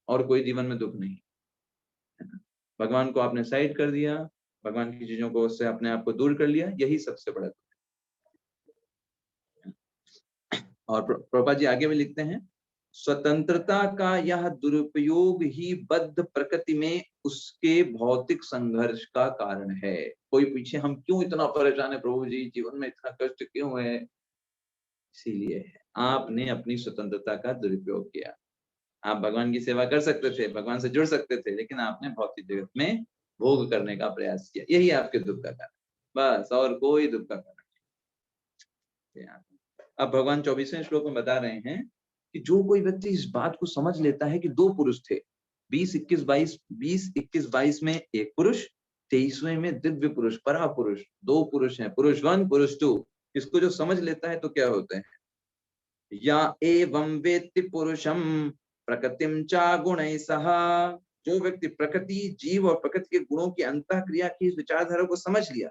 और कोई जीवन में दुख नहीं है। भगवान को आपने साइड कर दिया, भगवान की चीजों को उससे अपने आप को दूर कर लिया, यही सबसे बड़ा दुख है। और प्रभुपाद जी आगे में लिखते हैं, स्वतंत्रता का यह दुरुपयोग ही बद्ध प्रकृति में उसके भौतिक संघर्ष का कारण है। कोई पीछे हम क्यों इतना परेशान है प्रभु जी, जीवन में इतना कष्ट क्यों है? इसीलिए है, आपने अपनी स्वतंत्रता का दुरुपयोग किया। आप भगवान की सेवा कर सकते थे, भगवान से जुड़ सकते थे, लेकिन आपने भौतिक जगत में भोग करने का प्रयास किया, यही आपके दुख का कारण, बस, और कोई दुख का कारण नहीं। अब भगवान 24वें श्लोक में बता रहे हैं कि जो कोई व्यक्ति इस बात को समझ लेता है कि दो पुरुष थे, 20-21-22 में एक पुरुष, 23वें में दिव्य पुरुष, परा पुरुष, दो पुरुष हैं, पुरुष 1 पुरुष 2। इसको जो समझ लेता है तो क्या होते हैं, या एवं वेत्ति पुरुषम प्रकृतिम चा गुणैः सह, जो व्यक्ति प्रकृति, जीव और प्रकृति के गुणों की अंतःक्रिया की इस विचारधारा को समझ लिया,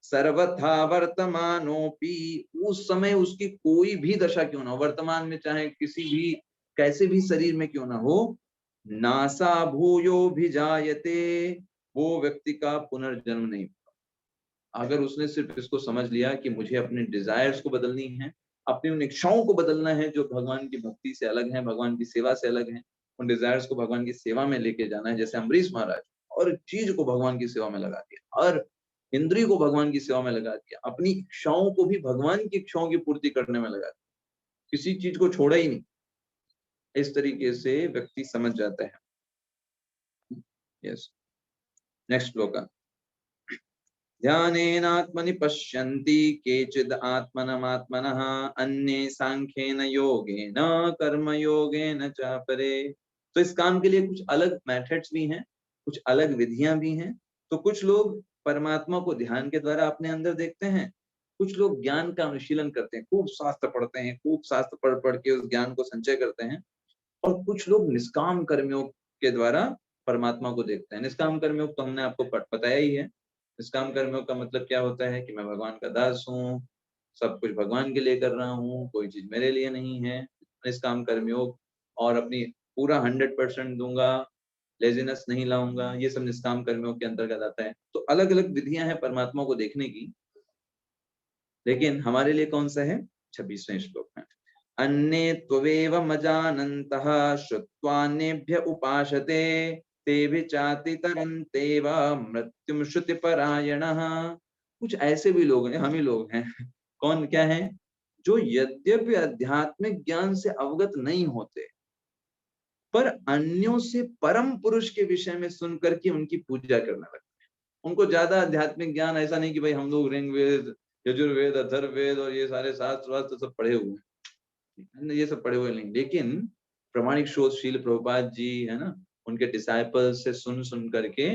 सर्वथा वर्तमानोपि, उस समय उसकी कोई भी दशा क्यों ना हो, वर्तमान में चाहे किसी भी कैसे भी शरीर में क्यों ना हो, नासा भूयो भिजायते, वो व्यक्ति का पुनर्जन्म नहीं होगा। अगर उसने सिर्फ इसको समझ लिया कि मुझे अपने डिजायर्स को बदलनी है, अपनी उन इच्छाओं को बदलना है जो भगवान की भक्ति से अलग है, भगवान की सेवा से अलग है, उन डिजायर्स को भगवान की सेवा में लेके जाना है, जैसे अम्बरीश महाराज, और चीज को भगवान की सेवा में लगा दिया, और इंद्रिय को भगवान की सेवा में लगा दिया, अपनी इच्छाओं को भी भगवान की इच्छाओं की पूर्ति करने में लगा दिया, किसी चीज को छोड़ा ही नहीं। इस तरीके से व्यक्ति समझ जाता है। यस, नेक्स्ट श्लोक। ध्यानेनात्मनि पश्यन्ति केचिद् आत्मनमात्मनः अन्ये सांख्येन योगेन कर्मयोगेन च परे। तो इस काम के लिए कुछ अलग मेथड्स भी हैं, कुछ अलग विधियां भी हैं। तो कुछ लोग परमात्मा को ध्यान के द्वारा अपने अंदर देखते हैं, कुछ लोग ज्ञान का अनुशीलन करते हैं, खूब शास्त्र पढ़ते हैं, खूब शास्त्र पढ़ पढ़ के उस ज्ञान को संचय करते हैं, और कुछ लोग निष्काम कर्मयोग के द्वारा परमात्मा को देखते हैं। निष्काम कर्मयोग तो हमने आपको बताया ही है। निष्काम कर्मयोग का मतलब क्या होता है कि मैं भगवान का दास हूँ, सब कुछ भगवान के लिए कर रहा हूँ, कोई चीज मेरे लिए नहीं है, निष्काम कर्मयोग, और अपनी पूरा 100% दूंगा, लेजीनेस नहीं लाऊंगा, ये सब निष्काम कर्मयोग के अंतर्गत आता है। तो अलग अलग विधियां हैं परमात्मा को देखने की, लेकिन हमारे लिए कौन सा है? 26वें श्लोक में, अन्ये त्वेव मजानन्तः श्रुत्वान्येभ्य उपासते ते भी चाति तरन्तेव मृत्युम श्रुति परायणः। कुछ ऐसे भी लोग हैं, हम ही लोग हैं, कौन क्या है, जो यद्यपि आध्यात्मिक ज्ञान से अवगत नहीं होते, पर अन्यों से परम पुरुष के विषय में सुन करके उनकी पूजा करने लगते हैं। उनको ज्यादा आध्यात्मिक ज्ञान ऐसा नहीं कि भाई हम लोग ऋग्वेद, यजुर्वेद, अथर्ववेद और ये सारे शास्त्र वास्त्र सब पढ़े हुए हैं, ये सब पढ़े हुए नहीं, लेकिन प्रमाणिक शोधशील प्रभुपाद जी है ना, उनके डिसाइपल्स से सुन सुन करके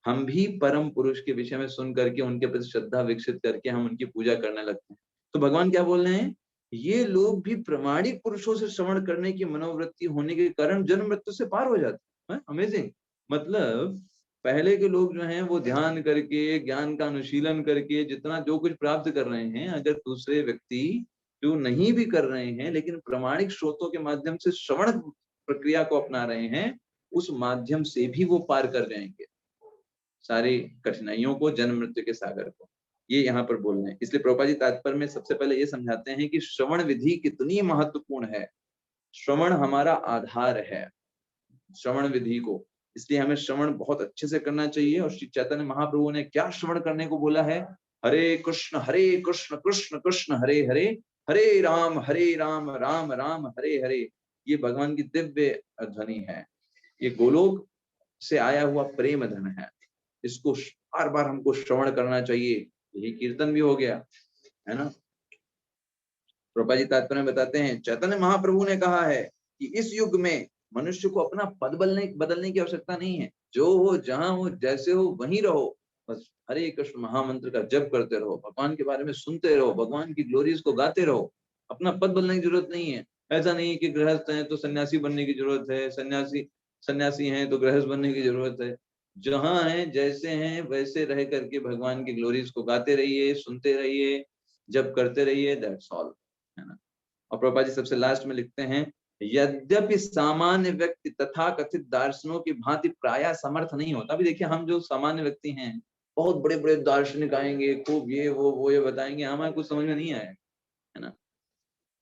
हम भी परम पुरुष के विषय में सुन करके उनके प्रति श्रद्धा विकसित करके हम उनकी पूजा करने लगते हैं। तो भगवान क्या बोल रहे हैं, ये लोग भी प्रमाणिक पुरुषों से श्रवण करने की मनोवृत्ति होने के कारण जन्म मृत्यु से पार हो जाते हैं। अमेजिंग। मतलब पहले के लोग जो हैं वो ध्यान करके, ज्ञान का अनुशीलन करके जितना जो कुछ प्राप्त कर रहे हैं, अगर दूसरे व्यक्ति जो नहीं भी कर रहे हैं लेकिन प्रमाणिक स्रोतों के माध्यम से श्रवण प्रक्रिया को अपना रहे हैं, उस माध्यम से भी वो पार कर जाएंगे सारी कठिनाइयों को, जन्म मृत्यु के सागर को। ये यहाँ पर बोल रहे हैं। इसलिए प्रभुपाद जी तात्पर्य में सबसे पहले ये समझाते हैं कि श्रवण विधि कितनी महत्वपूर्ण है। श्रवण हमारा आधार है, श्रवण विधि को, इसलिए हमें श्रवण बहुत अच्छे से करना चाहिए। और श्री चैतन्य महाप्रभु ने क्या श्रवण करने को बोला है, हरे कृष्ण कृष्ण कृष्ण हरे हरे, हरे राम राम राम हरे हरे। ये भगवान की दिव्य ध्वनि है, ये गोलोक से आया हुआ प्रेम धन है, इसको बार बार हमको श्रवण करना चाहिए। यही कीर्तन भी हो गया है ना। प्रभुपाद जी तात्पर्य में बताते हैं, चैतन्य महाप्रभु ने कहा है कि इस युग में मनुष्य को अपना पद बदलने की आवश्यकता नहीं है, जो हो, जहां हो, जैसे हो वहीं रहो, बस हरे कृष्ण महामंत्र का जप करते रहो, भगवान के बारे में सुनते रहो, भगवान की ग्लोरीज को गाते रहो। अपना पद बदलने की जरूरत नहीं है। ऐसा नहीं है कि गृहस्थ है तो सन्यासी बनने की जरूरत है, सन्यासी हैं तो गृहस्थ बनने की जरूरत है। जहां हैं, जैसे हैं वैसे रह करके भगवान की ग्लोरीज को गाते रहिए, सुनते रहिए, जप करते रहिए, दैट्स ऑल, है ना। और प्रभुपाद जी सबसे लास्ट में लिखते हैं, यद्यपि सामान्य व्यक्ति तथा कथित दार्शनिकों की भांति प्रायः समर्थ नहीं होता। अभी देखिए, हम जो सामान्य व्यक्ति हैं, बहुत बड़े बड़े दार्शनिक आएंगे, खूब ये वो ये बताएंगे, हमें कुछ समझ में नहीं आएगा, है ना।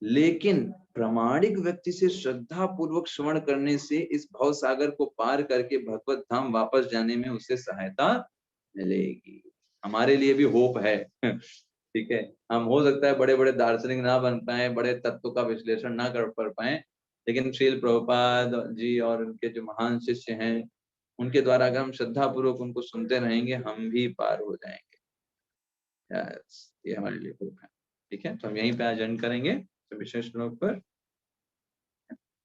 लेकिन प्रामाणिक व्यक्ति से श्रद्धा पूर्वक श्रवण करने से इस भव सागर को पार करके भगवत धाम वापस जाने में उसे सहायता मिलेगी। हमारे लिए भी होप है। ठीक है, हम हो सकता है बड़े बड़े दार्शनिक ना बन पाए, बड़े तत्व का विश्लेषण ना कर पाए, लेकिन श्रील प्रभुपाद जी और उनके जो महान शिष्य हैं, उनके द्वारा अगर हम श्रद्धा पूर्वक उनको सुनते रहेंगे, हम भी पार हो जाएंगे। ये हमारे लिए होप है। ठीक है, तो हम यहीं पे आज एंड करेंगे विशेष श्लोक पर।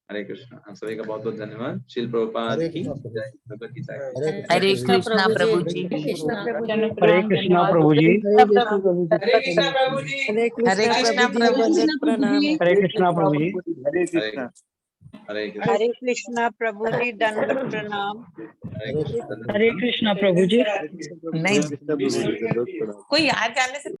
हरे कृष्णा। हम सभी का बहुत बहुत धन्यवाद। श्रील प्रभुपाद हरे की कृष्णा जय, भगवत गीता की हरे जय। हरे कृष्णा प्रभु जी। हरे कृष्णा प्रभु जी। हरे कृष्णा प्रभु जी। हरे कृष्णा प्रभु जी। हरे कृष्णा प्रभु जी। हरे कृष्णा प्रभु जी। हरे कृष्णा प्रभु जी। हरे कृष्णा। हरे कृष्णा। हरे कृष्णा प्रभु जी, दंडवत प्रणाम। हरे कृष्णा। हरे कृष्णा प्रभु जी। नहीं, कोई आ जाने से